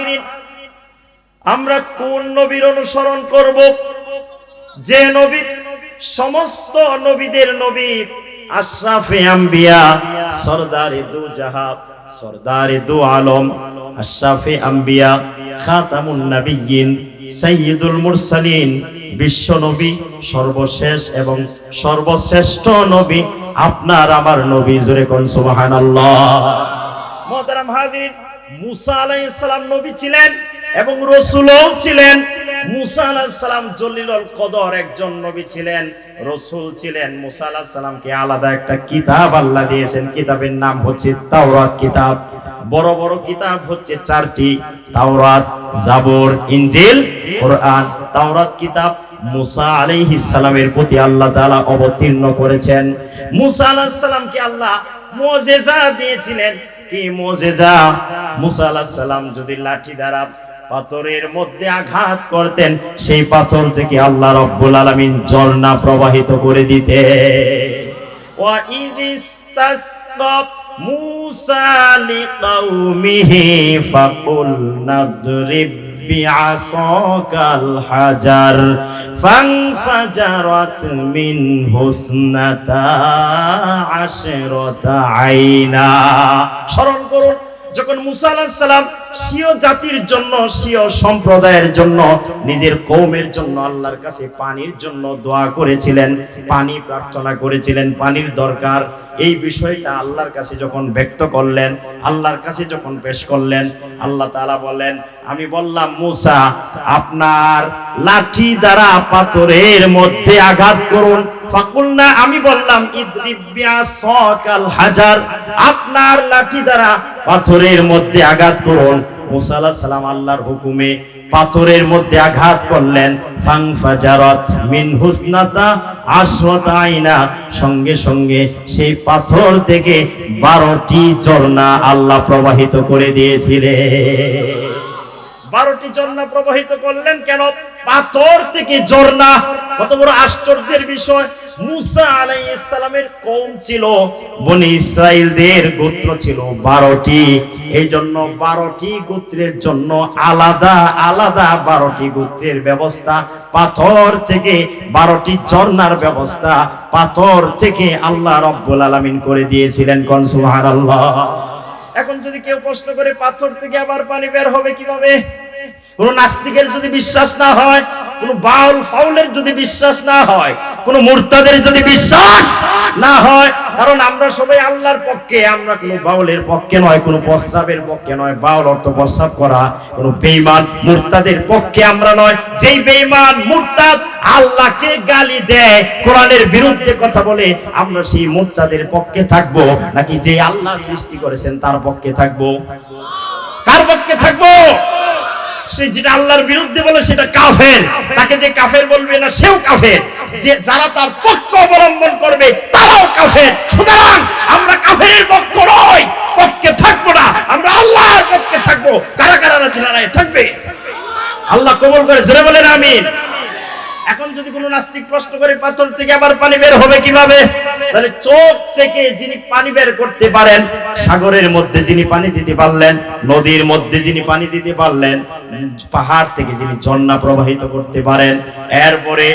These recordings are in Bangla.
হাজিরিন, আমরা কোন নবীর অনুসরণ করব? যে নবী সমস্ত নবীদের নবী, আশরাফে আম্বিয়া, সরদারে দু জাহান, সরদারে দু আলম, আশরাফে আম্বিয়া, খাতামুন নবিয়্যিন, সাইয়্যিদুল মুরসালিন, বিশ্ব নবী, সর্বশেষ এবং সর্বশ্রেষ্ঠ নবী আপনার আমার নবী। জোরে কোন সুবহানাল্লাহ। মুহতারাম হাজিরিন, মুসা আলাইহিস সালাম নবী ছিলেন এবং রাসূলও ছিলেন। মুসা আলাইহিস সালাম জলিলুল কদর একজন নবী ছিলেন, রাসূল ছিলেন। মুসা আলাইহিস সালামকে আলাদা একটা কিতাব আল্লাহ দিয়েছেন, কিতাবের নাম হচ্ছে তাওরাত কিতাব। বড় বড় কিতাব হচ্ছে চারটি, তাওরাত, জাবুর, ইনজিল, কোরআন। তাওরাত কিতাব মুসা আলাইহিস সালামের প্রতি আল্লাহ তাআলা অবতীর্ণ করেছেন। মুসা আলাইহিস সালামকে আল্লাহ মুজিজা দিয়েছিলেন। কি মুজিজা? মুসা আলাইহিস সালাম যদি লাঠি দ্বারা পাথরের মধ্যে আঘাত করতেন, সেই পাথর থেকে আল্লাহ রাব্বুল আলামিন ঝর্ণা প্রবাহিত করে দিতে। ওয়া ইদিস্তাসকা মুসা লিকাউমিহি ফাকুলনা দরিব বিআসাকাল হাজার ফানফাজারাত মিনহু ইসনাতা আশরাতা আইনা। স্মরণ করুন, যখন মুসা আলাইহিস সালাম স্বীয় জাতির জন্য, স্বীয় সম্প্রদায়ের জন্য, নিজের কওমের জন্য আল্লাহর কাছে পানির জন্য দোয়া করেছিলেন, পানি প্রার্থনা করেছিলেন, পানির দরকার, এই বিষয়টা আল্লাহর কাছে যখন ব্যক্ত করলেন, আল্লাহর কাছে যখন পেশ করলেন, আল্লাহ তাআলা বলেন, আমি বললাম মুসা আপনার লাঠি দ্বারা পাথরের মধ্যে আঘাত করুন। ফাকুলনা, আমি বললাম ইদরিব বিআসাকাল হাজার, আপনার লাঠি দ্বারা পাথরের মধ্যে আঘাত করুন। মুসা আলাইহিস সালাম আল্লাহর হুকুমে পাথরের মধ্যে আঘাত করলেন। ফানফাজারাত মিনহু ইসনাতা আশরাতা আইনা, সঙ্গে সঙ্গে সেই পাথর থেকে 12টি ঝর্ণা আল্লাহ প্রবাহিত করে দিয়েছিলেন। 12টি ঝর্ণা প্রবাহিত করলেন কেন? পাথর থেকে ঝর্ণা। কত বড় আশ্চর্যের বিষয়! মুসা আলাইহিস সালামের কওম ছিল, বনি ইসরাইলদের গোত্র ছিল 12টি। এই জন্য 12টি গোত্রের জন্য আলাদা আলাদা 12টি গোত্রের ব্যবস্থা। পাথর থেকে 12টি ঝর্ণার ব্যবস্থা পাথর থেকে আল্লাহ রাব্বুল আলামিন করে দিয়েছিলেন। কোন সুবহানাল্লাহ। এখন যদি কেউ প্রশ্ন করে পাথর থেকে আবার পানি বের হবে কিভাবে? কোন নাস্তিকের যদি বিশ্বাস না হয়, কোন বাউল ফাউলের যদি বিশ্বাস না হয়, কোন মুরতাদের যদি বিশ্বাস না হয়, কারণ আমরা সবাই আল্লাহর পক্ষে, আমরা কোন বাউলের পক্ষে নয়, কোন প্রস্রাবের পক্ষে নয়। বাউল অর্থ প্রস্রাব করা, কোন বেঈমান মুরতাদের পক্ষে আমরা নয়। যেই বেঈমান মুরতাদ আল্লাহকে গালি দেয়, কোরআনের বিরুদ্ধে কথা বলে, আমরা সেই মুরতাদের পক্ষে থাকবো নাকি যে আল্লাহ সৃষ্টি করেছেন তার পক্ষে থাকবো? কার পক্ষে থাকবো? সে যেটা আল্লাহর বিরুদ্ধে বলে সেটা কাফের, তাকে যে কাফের বলবে না সেও কাফের, যে যারা তার পক্ষ অবলম্বন করবে তারাও কাফের। সুতরাং আমরা কাফেরের পক্ষ নয়, পক্ষে থাকবো না, আমরা আল্লাহর পক্ষে থাকবো। কারা কারা রাজি থাকবে? আল্লাহ কবুল করে, জোরে বলেন আমিন। এখন যদি কোনো নাস্তিক প্রশ্ন করে পাথর থেকে আবার পানি বের হবে কিভাবে, তাহলে চোখ থেকে যিনি পানি বের করতে পারেন, সাগরের মধ্যে যিনি পানি দিতে পারলেন, নদীর মধ্যে যিনি পানি দিতে পারলেন, পাহাড় থেকে যিনি ঝর্ণা প্রবাহিত করতে পারেন, এরপরে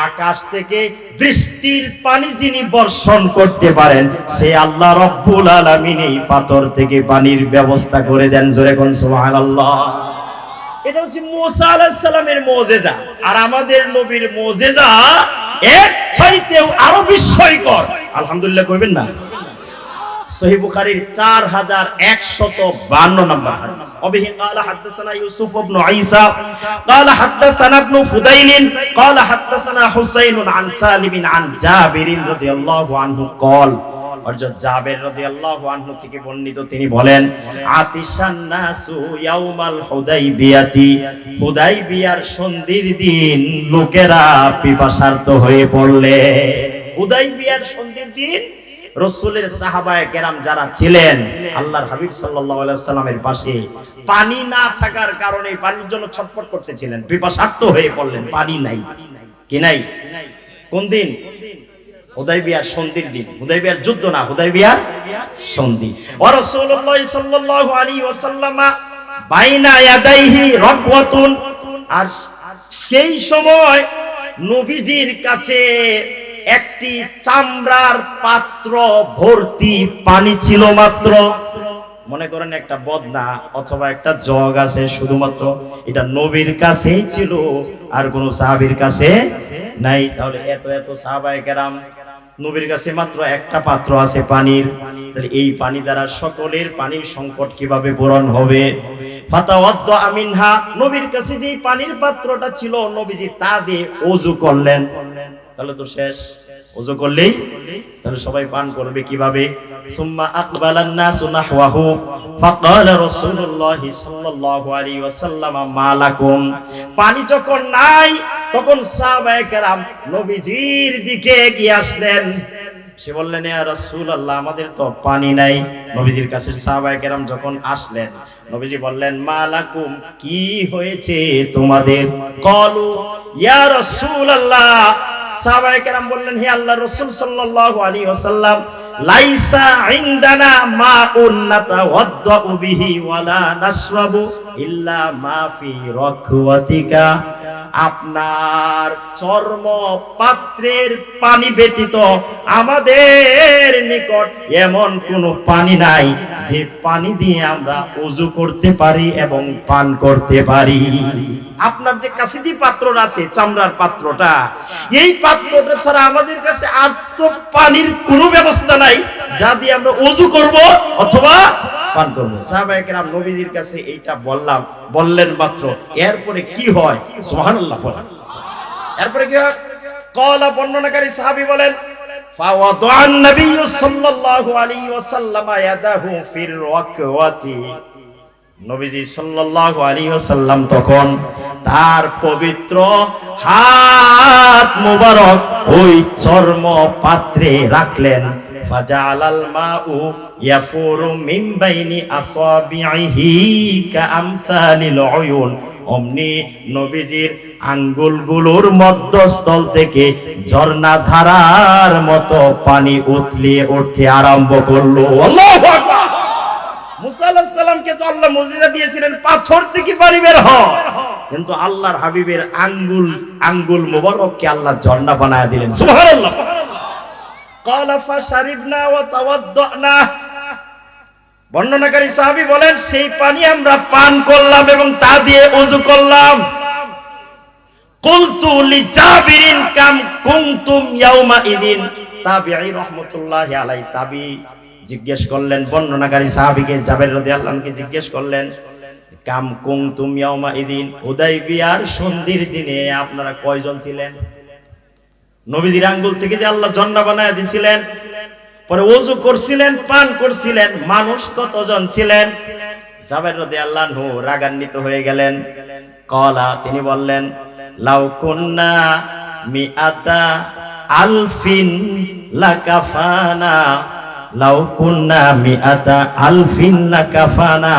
আকাশ থেকে বৃষ্টির পানি যিনি বর্ষণ করতে পারেন, সেই আল্লাহ রাব্বুল আলামিন এই পাথর থেকে পানির ব্যবস্থা করে দেন। জোরে কোন সুবহানাল্লাহ। এটা হচ্ছে মুসা আলাইহিস সালামের মুজিজা। আর আমাদের নবীর মুজিজা এর চাইতেও আরো বিস্ময়কর। আলহামদুলিল্লাহ কইবেন না? সহিহ বুখারীর 4152 নম্বর হাদিস। অবিহি ক্বালা হাদাসানা ইউসুফ ইবনে ঈসা ক্বালা হাদাসানা ইবনে ফুদাইল ক্বালা হাদাসানা হুসাইন আন সালিম আন জাবির রাদিয়াল্লাহু আনহু ক্বাল, হযরত জাবের রাদিয়াল্লাহু আনহু থেকে বর্ণিত, তিনি বলেন, আতিশান নাসু ইয়াউমাল হুদাইবিয়াতি, হুদাইবিয়ার সন্ধির দিন লোকেরা পিপাসার্ত হয়ে পড়লে। হুদাইবিয়ার সন্ধির দিন রাসূলের সাহাবায়ে কেরাম যারা ছিলেন আল্লাহর হাবিব সাল্লাল্লাহু আলাইহি ওয়াসাল্লামের পাশে, পানি না থাকার কারণে পানির জন্য ছটফট করতেছিলেন, পিপাসার্ত হয়ে পড়লেন, পানি নাই। কি নাই? কোন দিন? হুদাইবিয়ার সন্ধির দিন। হুদাইবিয়ার যুদ্ধ না, হুদাইবিয়ার সন্ধি। ওয়া রাসূলুল্লাহ সাল্লাল্লাহু আলাইহি ওয়াসাল্লাম বাইনা ইয়াদাইহি রাকওয়াতুন, আর সেই সময় নবীজির কাছে একটি চামড়ার পাত্র ভর্তি পানি ছিল মাত্র। মনে করেন একটা বদনা অথবা একটা জগ আছে, শুধুমাত্র এটা নবীর কাছেই ছিল, আর কোন সাহাবীর কাছে নাই। তাহলে এত এত সাহাবায়ে কেরাম, নবীর কাছে মাত্র একটা পাত্র আছে পানির, তাহলে এই পানি দ্বারা সকলের পানির সংকট কিভাবে পূরণ হবে? ফাতাওয়াদ্দা আমিনহা, নবীর কাছে যেই পানির পাত্রটা ছিল নবীজি তা দিয়ে ওযু করলেন। তাহলে তো শেষ, ওযু করলেই তাহলে সবাই পান করবে কিভাবে? সুম্মা আকবালান নাসু নাহওয়াহু ফাকালা রাসূলুল্লাহ সাল্লাল্লাহু আলাইহি ওয়াসাল্লাম মা লাকুম, পানি যখন নাই তখন সাহাবায়ে কেরাম নবীজির দিকে এগিয়ে আসলেন। সে বললেন, ইয়া রাসূলুল্লাহ, আমাদের তো পানি নাই। নবীজির কাছে সাহাবায়ে কেরাম যখন আসলেন, নবীজি বললেন, মা লাকুম, কি হয়েছে তোমাদের? ক্বালু ইয়া রাসূলুল্লাহ, সাহাবায়ে কেরাম বললেন, হে আল্লাহর রাসূল সাল্লাল্লাহু আলাইহি ওয়াসাল্লাম, লাইসা ইনদানা মাউন নাতাওয়াদ্দু বিহি ওয়ালা নাশরাবু ইল্লা মা ফি রাকওয়াতিকা, আপনার চর্ম পাত্রের পানি ব্যতীত আমাদের নিকট এমন কোনো পানি নাই যে পানি দিয়ে আমরা ওযু করতে পারি এবং পান করতে পারি। আপনার যে কাছে যে পাত্রটা আছে, চামড়ার পাত্রটা, এই পাত্রটা ছাড়া আমাদের কাছে আর তো পানির কোনো ব্যবস্থা নাই যা দিয়ে আমরা ওযু করব অথবা পান করব। সাহাবায়ে কেরাম নবীজির কাছে এইটা বললেন মাত্র, এরপরে কি হয়? সুবহানাল্লাহ। এরপরে কি হয়? ক্বালা, বর্ণনাকারী সাহাবী বলেন, ফাওয়াদা'আন নাবিয়্যু সাল্লাল্লাহু আলাইহি ওয়াসাল্লাম ইয়াদাহু ফির রাকওয়াতি, নবীজি সাল্লাল্লাহু আলাইহি ওয়াসাল্লাম তখন তার পবিত্র হাত মুবারক ওই চর্ম পাত্রে রাখলেন। ফাজালাল মাউ ইয়াফুরু মিন বাইনি আসাবিহি কাআমসালিল উয়ুন, অমনি নবীজির আঙ্গুলগুলোর মধ্যস্থল থেকে ঝর্ণা ধারার মতো পানি উতলিয়ে উঠতে আরম্ভ করলো। আল্লাহু আকবার। মুসা আলাইহিস সালামকে তো আল্লাহ মুজিজা দিয়েছিলেন পাথর থেকে পানি বের হয়, কিন্তু আল্লাহর হাবিবের আঙ্গুল মুবারককে আল্লাহ ঝর্ণা বানায়া দিলেন। সুবহানাল্লাহ। ক্বালা ফাশারিবনা ওয়া তাওয়াদ্দানা, বর্ণনাকারী সাহাবী বলেন, সেই পানি আমরা পান করলাম এবং তা দিয়ে ওযু করলাম। কুলতু লিজাবিরিন কাম কুনতুম ইয়াউমা ইদিন, তাবিঈ রাহমাতুল্লাহি আলাইহি তাবি জিজ্ঞেস করলেন বর্ণনাকারী সাহাবীকে, জাবের রাদিয়াল্লাহু আনহু জিজ্ঞেস করলেন, কাম কুনতুম ইয়াউমা ইদিন, হুদায়বিয়ার সন্ধির দিনে আপনারা কয়জন ছিলেন? নবীজির আঙ্গুল থেকে যে আল্লাহ ঝর্ণা বানায়া দিয়েছিলেন, পরে ওযু করছিলেন, পান করছিলেন, মানুষ কতজন ছিলেন? জাবের রাদিয়াল্লাহু আনহু রাগান্বিত হয়ে গেলেন। ক্বালা, তিনি বললেন, লাউ কুন্না মিআতা আলফিন লাকাফানা, লাউ কুন্না মিআতা আলফিন লাকাফানা।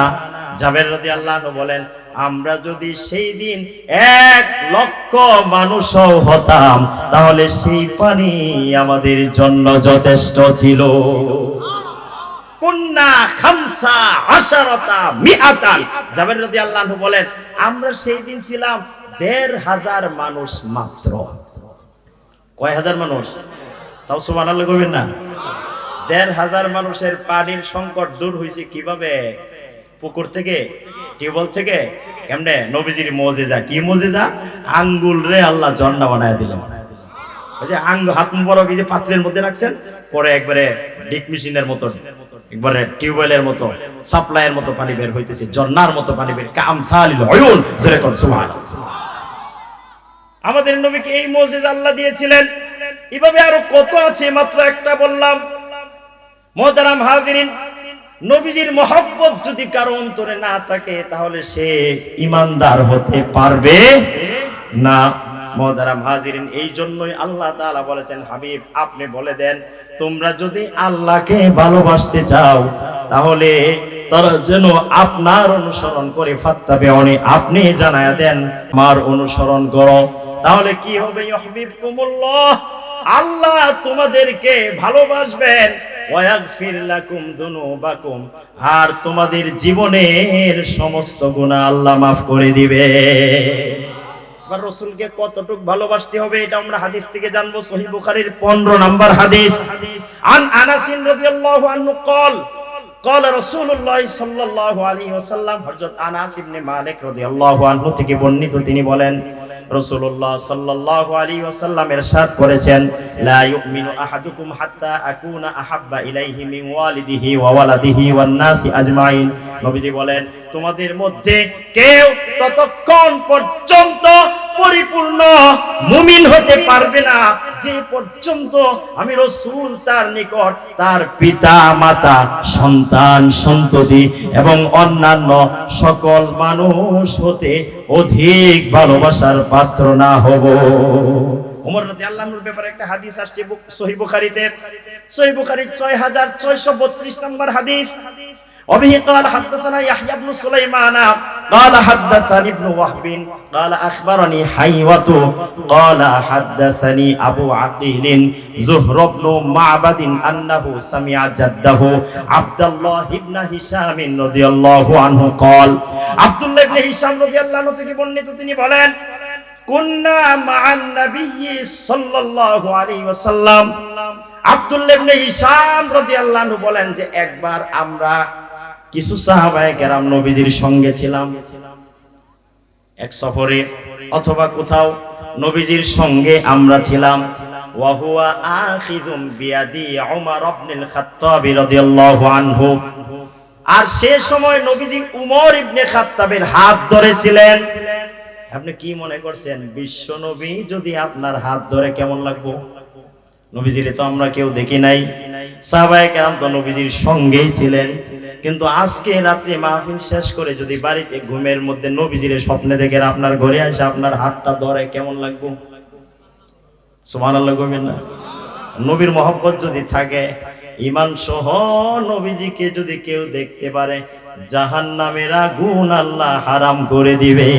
জাবের রাদিয়াল্লাহু আনহু বলেন, আমরা যদি সেই দিন 1,00,000 মানুষও হতাম তাহলে সেই পানি আমাদের জন্য যথেষ্ট ছিল। কুন্না খামসা আশারাতা মিআতান, জাবের রাদিয়াল্লাহু আনহু বলেন, আমরা সেই দিন ছিলাম 1,500 মানুষ মাত্র। কয় হাজার মানুষ? তাও সুবহানাল্লাহ কইবেন না? 1,500 মানুষের পানির সংকট দূর হয়েছে কিভাবে? পুকুর থেকে, টিউবওয়েল থেকে। কেমনে? নবীজির মুজিজা। কি মুজিজা? আঙ্গুল রে আল্লাহ ঝর্ণা বানায় দিলেন। ওই যে হাত মুবারক এই যে পাত্রের মধ্যে রাখছেন, পরে একবারে ডিপ মেশিনের মতো, একবারে টিউবওয়েলের মতো, সাপ্লাইয়ের মতো পানি বের হইতেছে, ঝর্ণার মতো পানি বের, কামসালিল উয়ুন। জোরে কোন সুবহানাল্লাহ। আমাদের নবীকে এই মুজিজা আল্লাহ দিয়েছিলেন। এভাবে আরো কত আছে, মাত্র একটা বললাম। মুহতারাম হাজিরিন, নবীজির মহব্বত যদি কারো অন্তরে না থাকে তাহলে সে ঈমানদার হতে পারবে না। মুহতারাম হাজিরিন, এই জন্যই আল্লাহ তাআলা বলেছেন, হাবিব আপনি বলে দেন, তোমরা যদি আল্লাহকে ভালোবাসতে চাও তাহলে তারা যেন আপনার অনুসরণ করে, ফাত্তাবিউনি, আপনি জানায়া দেন আমার অনুসরণ করো। তাহলে কি হবে? ইউহিব্বুকুমুল্লাহ, আল্লাহ তোমাদেরকে ভালোবাসবেন। ওয়াগফির লাকুম যুনুবাকুম, আর তোমাদের জীবনের সমস্ত গুনাহ আল্লাহ মাফ করে দিবে। এবার রাসূলকে কতটুকু ভালোবাসতে হবে এটা আমরা হাদিস থেকে জানবো। সহিহ বুখারীর 15 নম্বর হাদিস, আন আনাস রাদিয়াল্লাহু আনহু قال قال رسول الله صلى الله عليه وسلم, হযরত আনাস ইবনে মালিক রাদিয়াল্লাহু আনহু থেকে বর্ণিত, তিনি বলেন রাসূলুল্লাহ সাল্লাল্লাহু আলাইহি ওয়াসাল্লাম ইরশাদ করেছেন, লা ইউমিনু আহাদুকুম হাত্তা আকুনা আহাব্বা ইলাইহি মিন ওয়ালিদিহি ওয়া ওয়ালাদিহি ওয়ান নাসি আজমাইন। নবীজি বলেন, তোমাদের মধ্যে কেউ ততক্ষণ পর্যন্ত পরিপূর্ণ মুমিন হতে পারবে না যে পর্যন্ত আমি রাসূল তার নিকট তার পিতা মাতা সন্তান সন্ততি এবং অন্যান্য সকল মানুষ হতে অধিক ভালোবাসার পাত্র না হব। ওমর রাদিয়াল্লাহু আনহুর ব্যাপারে একটা হাদিস আসছে সহিহ বুখারীতে, সহিহ বুখারীর 6632 নম্বর হাদিস। وبه قال حدثنا يحيى بن سليمان قال حدثني ابن وهب قال أخبرني حيوة قال حدثني أبو عقيل زهر بن معبد أنه سمع جده عبد الله بن هشام رضي الله عنه قال, عبد الله بن هشام رضي الله عنه থেকে বর্ণিত, তিনি বলেন, কুন্না মা'আন নবী সাল্লাল্লাহু আলাইহি ওয়াসাল্লাম। আব্দুল্লাহ ইবনে হিশাম রাদিয়াল্লাহু আনহু বলেন যে একবার আমরা কিছু সাহাবায়ে কেরাম নবীজির সঙ্গে ছিলাম, এক সফরে অথবা কোথাও নবীজির সঙ্গে আমরা ছিলাম। ওয়া হুয়া আখিযুম বিয়াদি উমর ইবনুল খাত্তাব রাদিয়াল্লাহু আনহু, আর সে সময় নবীজি উমর ইবনে খাত্তাবের হাত ধরেছিলেন। আপনি কি মনে করছেন বিশ্ব নবী যদি আপনার হাত ধরে কেমন লাগবে? নবীজিরে তো আমরা কেউ দেখি নাই, সাহাবায়ে কেরাম তো নবীজির সঙ্গেই ছিলেন, কিন্তু আজকে রাতে মাহফিল শেষ করে যদি বাড়িতে ঘুমের মধ্যে নবীজিরে স্বপ্নে দেখে আপনার ঘরে এসে আপনার হাতটা ধরে কেমন লাগবে? সুবহানাল্লাহ কইবেন না? নবীর মহব্বত যদি থাকে, ঈমান সহ নবীজিকে যদি কেউ দেখতে পারে, জাহান্নামের আগুন আল্লাহ হারাম করে দিবে।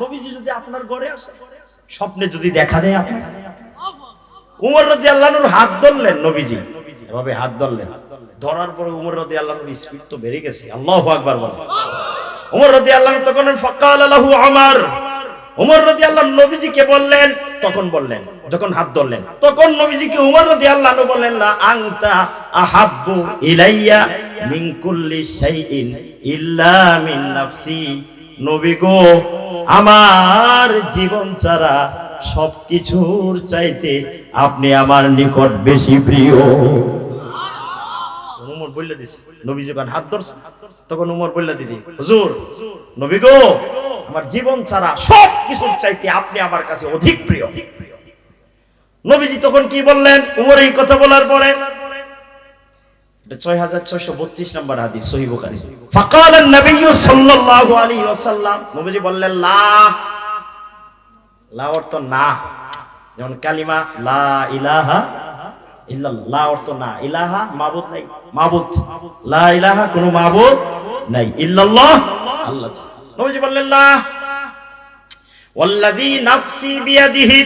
নবীজি যদি আপনার ঘরে আসে, স্বপ্নে যদি দেখা দেয় আপনার, উমর রাদিয়াল্লাহু আনহুর হাত ধরলেন নবীজি, এভাবে হাত ধরলেন, ধরার পরে উমর রাদিয়াল্লাহু আনহুর স্পিড তো বেড়ে গেছে। আল্লাহু আকবার বলেন। উমর রাদিয়াল্লাহু আনহু তখন ফাকালা লাহু উমর, উমর রাদিয়াল্লাহু আনহু নবীজিকে বললেন, তখন বললেন যখন হাত ধরলেন, তখন নবীজিকে উমর রাদিয়াল্লাহু আনহু বললেন, লা আনতা আহাব্বু ইলাইয়া মিন কুল্লি শাইইন ইল্লা মিন নাফসি। নবী গো, আমার জীবন ছাড়া সবকিছুর চাইতে আপনি আমার নিকট বেশি প্রিয়। উমর বললে দিছে, নবী যখন হাত ধরছে তখন উমর বললে দিছে, হুজুর নবী গো, আমার জীবন ছাড়া সবকিছুর চাইতে আপনি আমার কাছে অধিক প্রিয়। নবীজি তখন কি বললেন উমর এই কথা বলার পরে? 6632 নম্বর হাদিস সহিহ বুখারী। ফাকালা নবী সাল্লাল্লাহু আলাইহি ওয়াসাল্লাম, নবীজি বললেন, লা, লা অর্থ না, যেমন কালিমা লা ইলাহা ইল্লাল্লাহ, লা অর্থ না, ইলাহা মাবুদ নাই, মাবুদ, লা ইলাহা কোনো মাবুদ নাই, ইল্লাল্লাহ আল্লাহ। নবীজি বললেন, লা ওয়াল্লাযী নাফসি বিয়াদিহি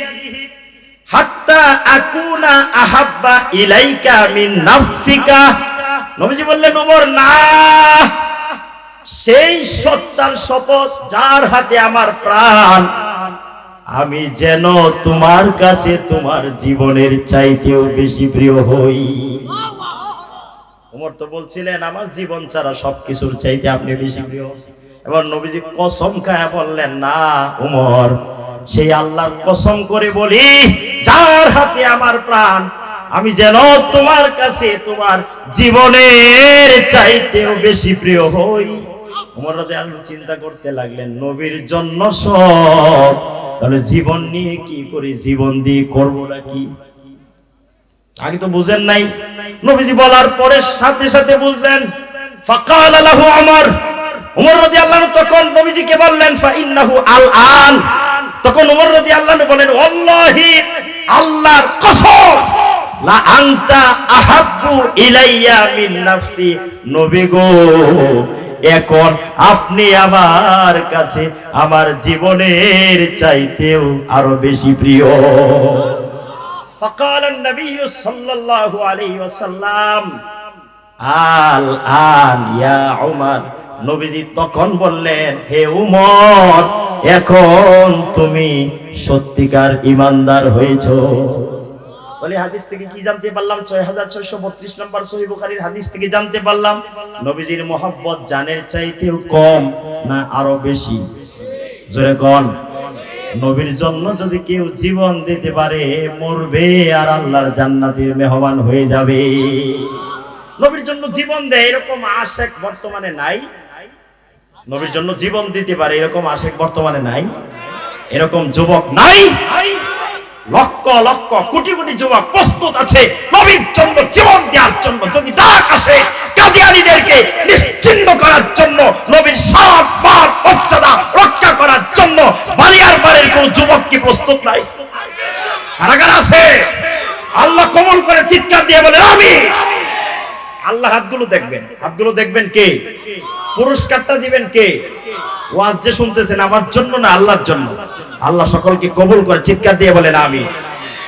হাত্তা আকুনা আহাব্বা ইলাইকা মিন নাফসিকা। নবীজি বললেন, ওমর না, সেই সত্তার শপথ যার হাতে আমার প্রাণ, আমি যেন তোমার কাছে তোমার জীবনের চাইতেও বেশি প্রিয় হই। ওমর তো বলছিলেন আমার জীবন ছাড়া সবকিছুর চাইতে আপনি বেশি প্রিয়। এবার নবীজি কসম খায় বললেন, না ওমর, সেই আল্লাহর কসম করে বলি যার হাতে আমার প্রাণ, আমি যেন তোমার কাছে তোমার জীবনের চাইতেও বেশি প্রিয় হই। ওমর রাদিয়াল্লাহু আনহু চিন্তা করতে লাগলেন, নবীর জন্য সব, তাহলে জীবন নিয়ে কি করি, জীবন দিয়ে করবো নাকি? আগে তো বুঝেন নাই, নবীজি বলার পরে সাথে সাথে বুঝলেন। ফাকালা লাহু উমর, উমর রাদিয়াল্লাহু আনহু তখন নবীজিকে বললেন, ফা ইন্নাহু আল-আন। তখন উমর রাদিয়াল্লাহু আনহু বলেন, ওয়াল্লাহি, আল্লাহর কসম, লা আনতা আহাব্বু ইলাইয়া মিন নাফসি। নবী গো, এখন আপনি আমার কাছে আমার জীবনের চাইতেও আরো বেশি প্রিয়। فقال النبي صلى الله عليه وسلم আল ইয়া উমর, নবীজি তখন বললেন, হে উমর, এখন তুমি সত্যিকার ঈমানদার হয়েছো। বলে হাদিস থেকে কি জানতে পারলাম? 6632 নম্বর সহিহ বুখারীর হাদিস থেকে জানতে পারলাম নবীজির মহব্বত জানের চাইতেও কম না আরো বেশি? জোরে কোন। নবীর জন্য যদি কেউ জীবন দিতে পারে, মরবে আর আল্লাহর জান্নাতের মেহমান হয়ে যাবে। নবীর জন্য জীবন দেয় এরকম আশিক বর্তমানে নাই। নবীর জন্য জীবন দিতে পারে এরকম আশিক বর্তমানে নাই, এরকম যুবক নাই। লক্ষ লক্ষ কোটি কোটি যুবক প্রস্তুত আছে নবীর জন্য জীবন দেওয়ার জন্য। যদি ডাক আসে কাদিয়ানীদেরকে নিশ্চিহ্ন করার জন্য, নবীর সাত বার মর্যাদা রক্ষা করার জন্য, বাড়িয়ার বাড়ির কোন যুবক কি প্রস্তুত নাই? কারাগার আছে। আল্লাহ কবুল করে চিৎকার দিয়ে বলে আমি। আল্লাহ হাতগুলো দেখবেন, হাতগুলো দেখবেন কে? পুরস্কারটা দিবেন কে? ওয়াজ যে শুনতেছেন আমার জন্য না আল্লাহর জন্য? আল্লাহ সকলকে কবুল করে চিৎকার দিয়ে বলেন আমি।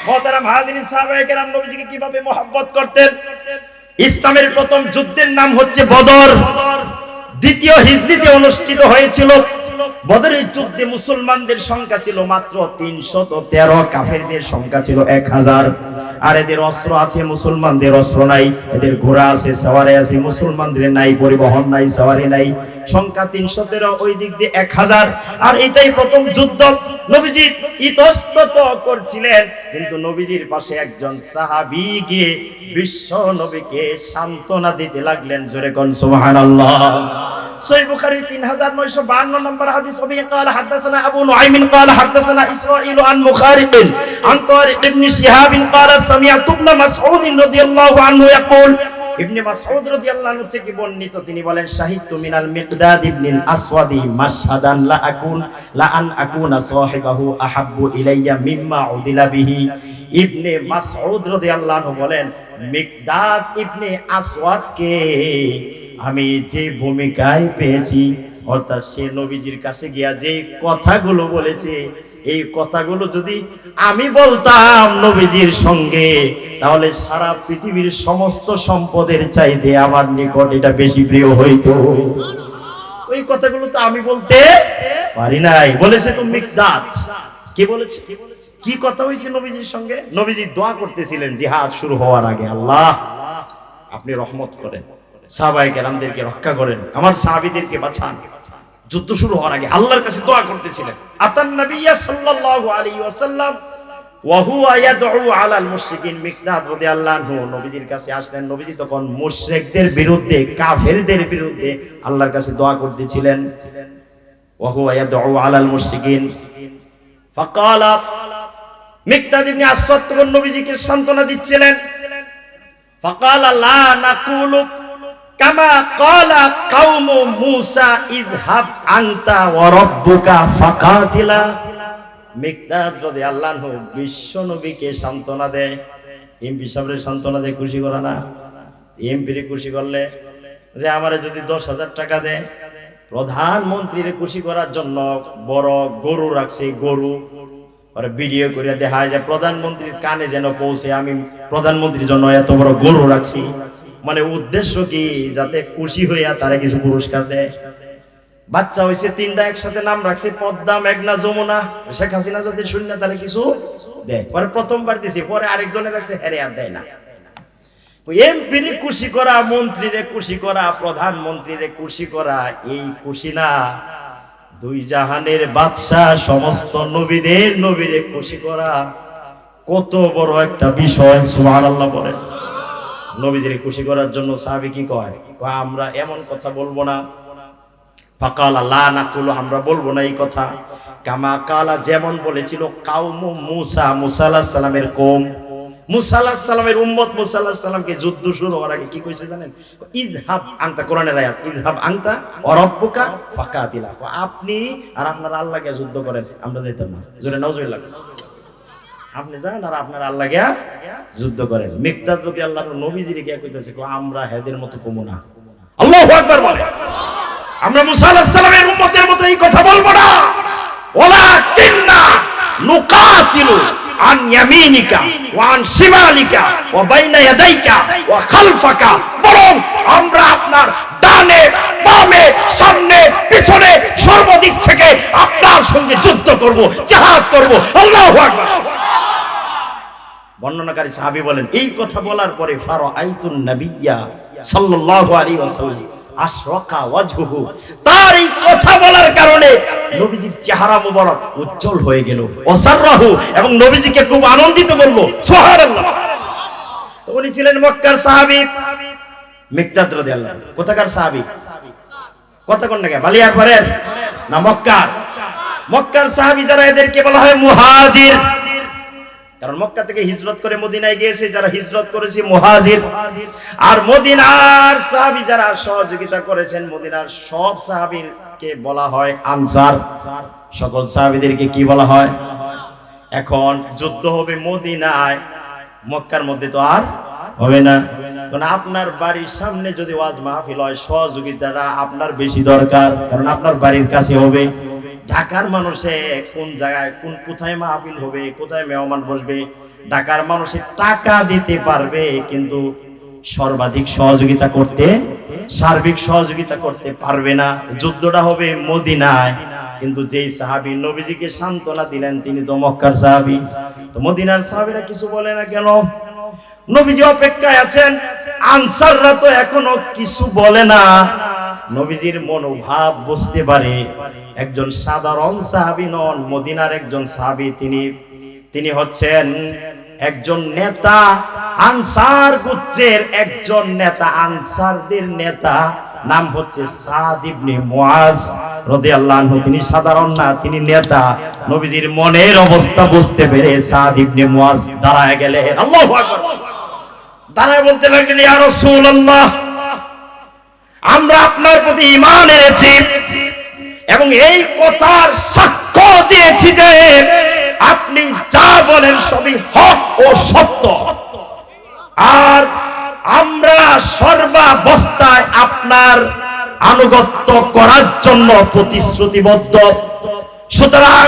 মুহতারাম হাজিরিন, সাহাবায়ে কেরাম নবীজিকে কিভাবে মহব্বত করতেন? ইসলামের প্রথম যুদ্ধের নাম হচ্ছে বদর। দ্বিতীয় হিজরিতে অনুষ্ঠিত হয়েছিল। বদরের যুদ্ধে মুসলমানদের সংখ্যা ছিল মাত্র 313, কাফেরদের সংখ্যা ছিল 1000। আর এদের অস্ত্র আছে, মুসলমানদের অস্ত্র নাই। এদের ঘোড়া আছে, সওয়ারি আছে, মুসলমানদের নাই। পরিবহন নাই, সওয়ারি নাই। সংখ্যা 313, ওই দিক দিয়ে 1000। আর এটাই প্রথম যুদ্ধ। নবীজি ইতস্তত করছিলেন, কিন্তু নবীজির পাশে একজন সাহাবী গিয়ে বিশ্ব নবীকে সান্ত্বনা দিতে লাগলেন। জোরে কোন সুবহানাল্লাহ। সহিহ বুখারী 3952 নম্বর হাদিস। ওবি قال حدثنا ابو نعيم قال حدثنا اسرائيل عن مخارق عن طارق بن شهاب قال سمعت ابن مسعود رضي الله عنه يقول, ইবনে মাসউদ রাদিয়াল্লাহু আনহু থেকে বর্ণিত, তিনি বলেন, শাহিদতু মিনাল মিকদাদ ইবনিল আসওয়াদি মাশহাদান লা আন আকুনা সাহিবাহু আহাব্বু ইলাইয়া মিম্মা উদিলা বিহি। ইবনে মাসউদ রাদিয়াল্লাহু আনহু বলেন, মিকদাদ ইবনে আসওয়াদকে আমি যে ভূমিকায় পেয়েছি, অর্থাৎ সে নবীজির কাছে গিয়া যে কথাগুলো বলেছে, এই কথাগুলো যদি আমি বলতাম নবীজির সঙ্গে, তাহলে সারা পৃথিবীর সমস্ত সম্পদের চাইতে আমার নিকট এটা বেশি প্রিয় হইতো। ওই কথাগুলো তো আমি বলতে পারি নাই। বলেছে তো মিকদাদ। কে বলেছে? কি কথা হয়েছে নবীজির সঙ্গে? নবীজি দোয়া করতেছিলেন জিহাদ শুরু হওয়ার আগে, আল্লাহ আপনি রহমত করেন, সাহাবায়ে কেরামদেরকে রক্ষা করেন, আমার সাহাবীদেরকে বাঁচান। যুদ্ধ শুরু হওয়ার আগে আল্লাহর কাছে দোয়া করতেছিলেন। আতান নবিয়্য সাল্লাল্লাহু আলাইহি ওয়াসাল্লাম ওয়া হুয়া ইয়াদউ আলাল মুশরিকিন। মিকদাদ রাদিয়াল্লাহু আনহু নবীজির কাছে আসলেন। নবীজি তখন মুশরিকদের বিরুদ্ধে, কাফেরদের বিরুদ্ধে আল্লাহর কাছে দোয়া করতেছিলেন। ওয়া হুয়া ইয়াদউ আলাল মুশরিকিন ফাকালা, মিকদাদ ইবনে আসওয়াদ তখন নবীজিকে সান্ত্বনা দিচ্ছিলেন। ফাকালা লা নাকুলু কামা ক্বালা কওমু মূসা ইযহাব আনতা ওয়া রাব্বুকা ফাকাতিলা। মিকদাদ রাদিয়াল্লাহু আনহু বিশ্ব নবীকে সান্ত্বনা দেয়। এমপি সাহেবের সান্ত্বনা দেয়, খুশি করা না? এমপিরে খুশি করলে যে আমারে যদি 10,000 টাকা দেয়, প্রধানমন্ত্রীরে খুশি করার জন্য বড় গরু রাখছে, গরু ওরা ভিডিও করে দেখায় যে প্রধানমন্ত্রীর কানে যেন পৌঁছে, আমি প্রধানমন্ত্রীর জন্য এত বড় গরু রাখছি। মানে উদ্দেশ্য কি? যাতে খুশি হইয়া তারা কিছু পুরস্কার দেয়। বাচ্চা হয়েছে 3টা, একসাথে নাম রাখছে পদ্মা, মেঘনা, যমুনা। শেখ হাসিনা যাতে শুনে তারা কিছু দেয়। পরে প্রথমবার দিছে, পরে আরেকজনে রাখছে, হেরে আর দেয় না। এমপিরে খুশি করা, মন্ত্রীরে খুশি করা, প্রধানমন্ত্রীরে খুশি করা, এই খুশি না, দুই জাহানের বাদশাহ সমস্ত নবীদের নবীরে খুশি করা কত বড় একটা বিষয়। সুবহানাল্লাহ বলেন। নবীজির খুশি করার জন্য সাহাবী কি কয়? আমরা এমন কথা বলবো না। ফাকালা লা নাকুলু, আমরা বলবো না এই কথা। কামা কালা, যেমন বলেছিল কাউমু মূসা, মূসা আলাইহিস সালামের কওম, মূসা আলাইহিস সালামের উম্মত। মূসা আলাইহিস সালামকে যুদ্ধ শুরু হওয়ার আগে কি কইছে জানেন? ইযহাব আনতা, কোরআনের আয়াত, ইযহাব আনতা ওয়া রাব্বুকা ফাকাতিলা। আপনি আর আপনার আল্লাহকে যুদ্ধ করেন, আমরা যাইতাম না। জোরে নাউজুবিল্লাহ। আপনি যান আর আপনার আল্লাহ গিয়া যুদ্ধ করেন। মিকদাদ রাদিয়াল্লাহু আনহু নবীজিরে গিয়া কইতাছে, আমরা হেদের মতো কমু না। আল্লাহু আকবার বলে। আমরা মূসা আলাইহিস সালামের উম্মতের মতো এই কথা বলবো না। ওয়ালাকিন্না নুকাতিলু আন ইয়ামিনিকা ওয়া আন শিমালিকা ওয়া বাইনা ইয়াদাইকা ওয়া খালফাকা, বরং আমরা আপনার ডানে বামে সামনে পিছনে সর্বদিক থেকে আপনার সঙ্গে যুদ্ধ করব, জিহাদ করব। আল্লাহু আকবার। বর্ণনাকারী সাহাবী বলেন, এই কথা বলার পরে ফারাআইতুন নাবিয়্যা সাল্লাল্লাহু আলাইহি ওয়াসাল্লাম আশরাকা ওয়াজহুহু, তার এই কথা বলার কারণে নবীজির চেহারা মোবারক উজ্জ্বল হয়ে গেল। ওয়াসাররাহু, এবং নবীজিকে খুব আনন্দিত করলো। সুবহানাল্লাহ। তো উনি ছিলেন মক্কার সাহাবী মিকদাদ রাদিয়াল্লাহু আনহু। কোথাকার সাহাবী? কথা কোন জায়গা? বালিয়ারপাড়ের না মক্কার? মক্কার সাহাবী যারা, এদেরকে বলা হয় মুহাজির। কারণ মক্কা থেকে হিজরত করে মদিনায় গিয়েছে যারা, হিজরত করেছে মুহাজির। আর মদিনার সাহাবী যারা সহযোগিতা করেছেন, মদিনার সব সাহাবীকে বলা হয় আনসার। সকল সাহাবীদেরকে কি বলা হয়? এখন যুদ্ধ হবে মদিনায়, মক্কার মধ্যে তো আর হবে না। কারণ আপনার বাড়ির সামনে যদি ওয়াজ মাহফিল হয়, সহযোগিতাটা আপনার বেশি দরকার, কারণ আপনার বাড়ির কাছে হবে। ঢাকার মানুষে কোন জায়গায় কোথায় মাহফিল হবে, কোথায় মেহমান বসবে, ঢাকার মানুষে টাকা দিতে পারবে, কিন্তু সর্বাধিক সহযোগিতা করতে, সার্বিক সহযোগিতা করতে পারবে না। যুদ্ধটা হবে মদিনায়, কিন্তু যেই সাহাবী নবীজিকে সান্ত্বনা দিলেন তিনি তো মক্কার সাহাবী। তো মদিনার সাহাবীরা কিছু বলে না কেন? নবীজি অপেক্ষায় আছেন, আনসাররা তো এখনো কিছু বলে না। নবীজির মনোভাব বুঝতে পারে, একজন সাধারণ সাহাবী নন, মদিনার একজন সাহাবী। তিনি হচ্ছেন একজন নেতা, আনসার গোত্রের একজন নেতা, আনসারদের নেতা, নাম হচ্ছে সাদ ইবনে মুআজ রাদিয়াল্লাহু আনহু। তিনি সাধারণ না, তিনি নেতা। নবীজির মনের অবস্থা বুঝতে পেরে সাদ ইবনে মুআজ দাঁড়ায় গেলেন। আল্লাহু আকবার। দাঁড়ায় বলতে লাগলেন, ইয়া রাসূলুল্লাহ, আমরা আপনার প্রতি ঈমান এনেছি এবং এই কথার সাক্ষ্য দিয়েছি যে আপনি যা বলেন সবই হক ও সত্য, আর আমরা সর্বাবস্থায় আপনার আনুগত্য করার জন্য প্রতিশ্রুতিবদ্ধ। সুতরাং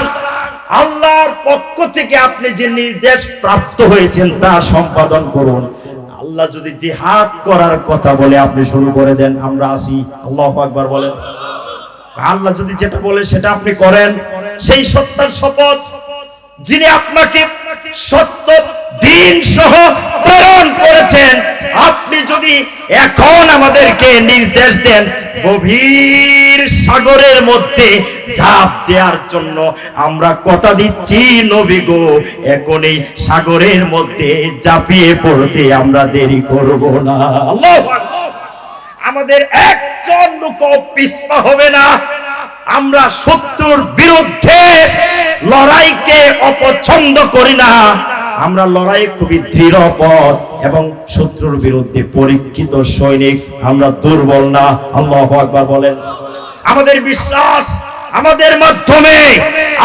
আল্লাহর পক্ষ থেকে আপনি যে নির্দেশ প্রাপ্ত হয়েছেন তা সম্পাদন করুন। আল্লাহ যদি জিহাদ করার কথা বলে আপনি শুরু করে দেন, আমরা আসি। আল্লাহু আকবার বলেন। আল্লাহ যদি যেটা বলে সেটা আপনি করেন, সেই সত্তার শপথ যিনি আপনাকে সত্য দিন সহ প্রেরণ করেছেন, আপনি যদি এখন আমাদেরকে নির্দেশ দেন গভীর সাগরের মধ্যে ঝাঁপ দেওয়ার জন্য, আমরা কথা দিচ্ছি নবী গো, এখন এই সাগরের মধ্যে ঝাঁপিয়ে পড়তে আমরা দেরি করব না। আল্লাহু আকবার। আমাদের একজন লোক পিছপা হবে না। আমরা শত্রুর বিরুদ্ধে লড়াইকে অপছন্দ করি না। আমরা লড়াই খুবই দৃঢ় পথ এবং শত্রুর বিরুদ্ধে পরীক্ষিত সৈনিক, আমরা দুর্বল না। আল্লাহু আকবার বলেন। আমাদের বিশ্বাস, আমাদের মাধ্যমে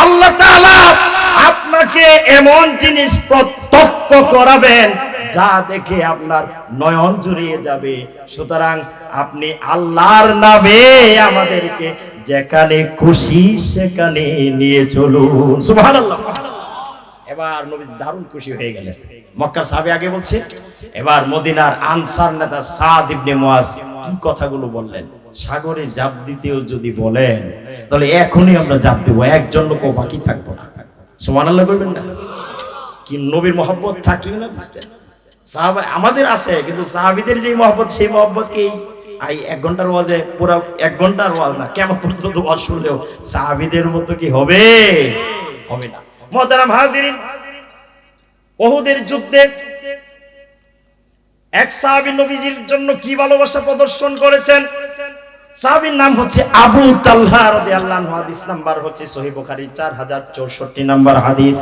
আল্লাহ তাআলা আপনাকে এমন জিনিস প্রত্যক্ষ করাবেন যা দেখে আপনার নয়ন জুড়িয়ে যাবে। সুতরাং আপনি আল্লাহর নামে আমাদেরকে যেখানে খুশি সেখানে নিয়ে চলুন। সুবহানাল্লাহ। এবার নবী দারুণ খুশি হয়ে গেলেন। মক্কার সাহাবী আগে বলছে, এবার মদিনার আনসার নেতা সাদ ইবনে মুআজ কি কথাগুলো বললেন। সাগরে জাপ দিতেও যদি বলেন তাহলে এখনই আমরা জাপ দেব, একজন লোকও বাকি থাকবো না। সুবহানাল্লাহ বলবেন না? কি নবীর মহব্বত থাকলে না বুঝতেন। সাহাবা আমাদের আছে, কিন্তু সাহাবীদের যে মহব্বত, সেই মহব্বত কি এই 1 ঘন্টার ওয়াজে, পুরো 1 ঘন্টার ওয়াজ না, কেমন পর্যন্ত ওয়াজ শুনলেও সাহাবীদের মতো কি হবে? হবে না। মুহতারাম হাজিরিন, উহুদের যুদ্ধে এক সাহাবী নবীজির জন্য কি ভালোবাসা প্রদর্শন করেছেন। সাহাবীর নাম হচ্ছে আবু তালহা রাদিয়াল্লাহু আনহু। হাদিস নাম্বার হচ্ছে সহিহ বুখারী 4064 নাম্বার হাদিস।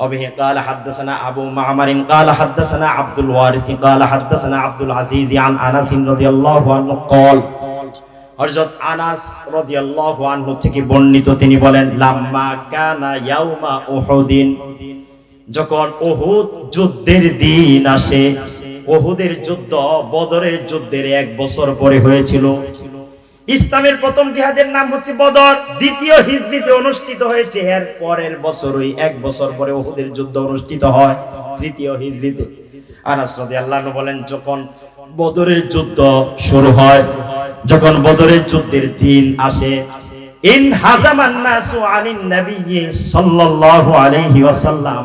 وبه قال حدثنا أبو معمر قال حدثنا عبد الوارث قال حدثنا عبد العزيز عن أنس رضي الله عنه قال হযরত আনাস রাদিয়াল্লাহু আনহু থেকে বর্ণিত, তিনি বলেন, লাম্মা কানা ইয়াউমা উহুদিন, যখন উহুদ যুদ্ধের দিন আসে, উহুদের যুদ্ধ বদরের যুদ্ধের 1 বছর পরে হয়েছিল। ইসলামের প্রথম জিহাদের নাম হচ্ছে বদর, দ্বিতীয় হিজরিতে অনুষ্ঠিত হয়েছে। এর পরের বছরই, এক বছর পরে উহুদের যুদ্ধ অনুষ্ঠিত হয় তৃতীয় হিজরিতে। আনাস রাদিয়াল্লাহু আনহু বলেন, যখন বদরের যুদ্ধ শুরু হয়, যখন বদরের যুদ্ধের দিন আসে, ইন হাজামান নাসু আনিন নবী সাল্লাল্লাহু আলাইহি ওয়াসাল্লাম,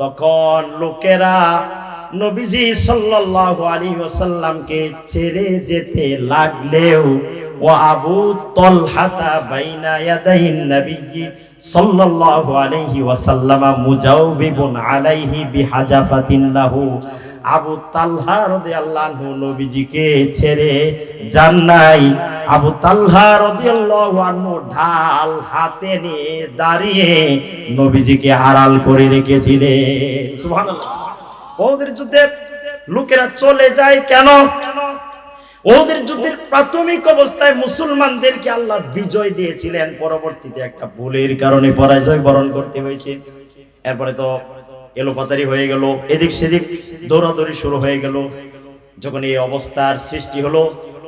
তখন লোকেরা নবীজি সাল্লাল্লাহু আলাইহি ওয়াসাল্লামকে ছেড়ে যেতে লাগলেও ওয়া আবু তালহা বাইনা ইয়াদাইন নবী সাল্লাল্লাহু আলাইহি ওয়াসাল্লাম মুজাওবিবুন আলাইহি বিহাজাফাতিন লাহু, আবু তালহা রাদিয়াল্লাহু আনহু নবীজিকে ছেড়ে যান নাই। আবু তালহা রাদিয়াল্লাহু আনহু ঢাল হাতে নিয়ে দাঁড়িয়ে নবীজিকে আড়াল করে রেখেছিলেন। সুবহানাল্লাহ। ওদের যুদ্ধে লোকেরা চলে যায় কেন? ওদের যুদ্ধের প্রাথমিক অবস্থায় মুসলমানদেরকে আল্লাহ বিজয় দিয়েছিলেন, পরবর্তীতে একটা ভুলের কারণে পরাজয় বরণ করতে হয়েছে। এরপরে তো এলোপাতারি হয়ে গেল, এদিক সেদিক দৌড়াদৌড়ি শুরু হয়ে গেল। যখন এই অবস্থার সৃষ্টি হলো,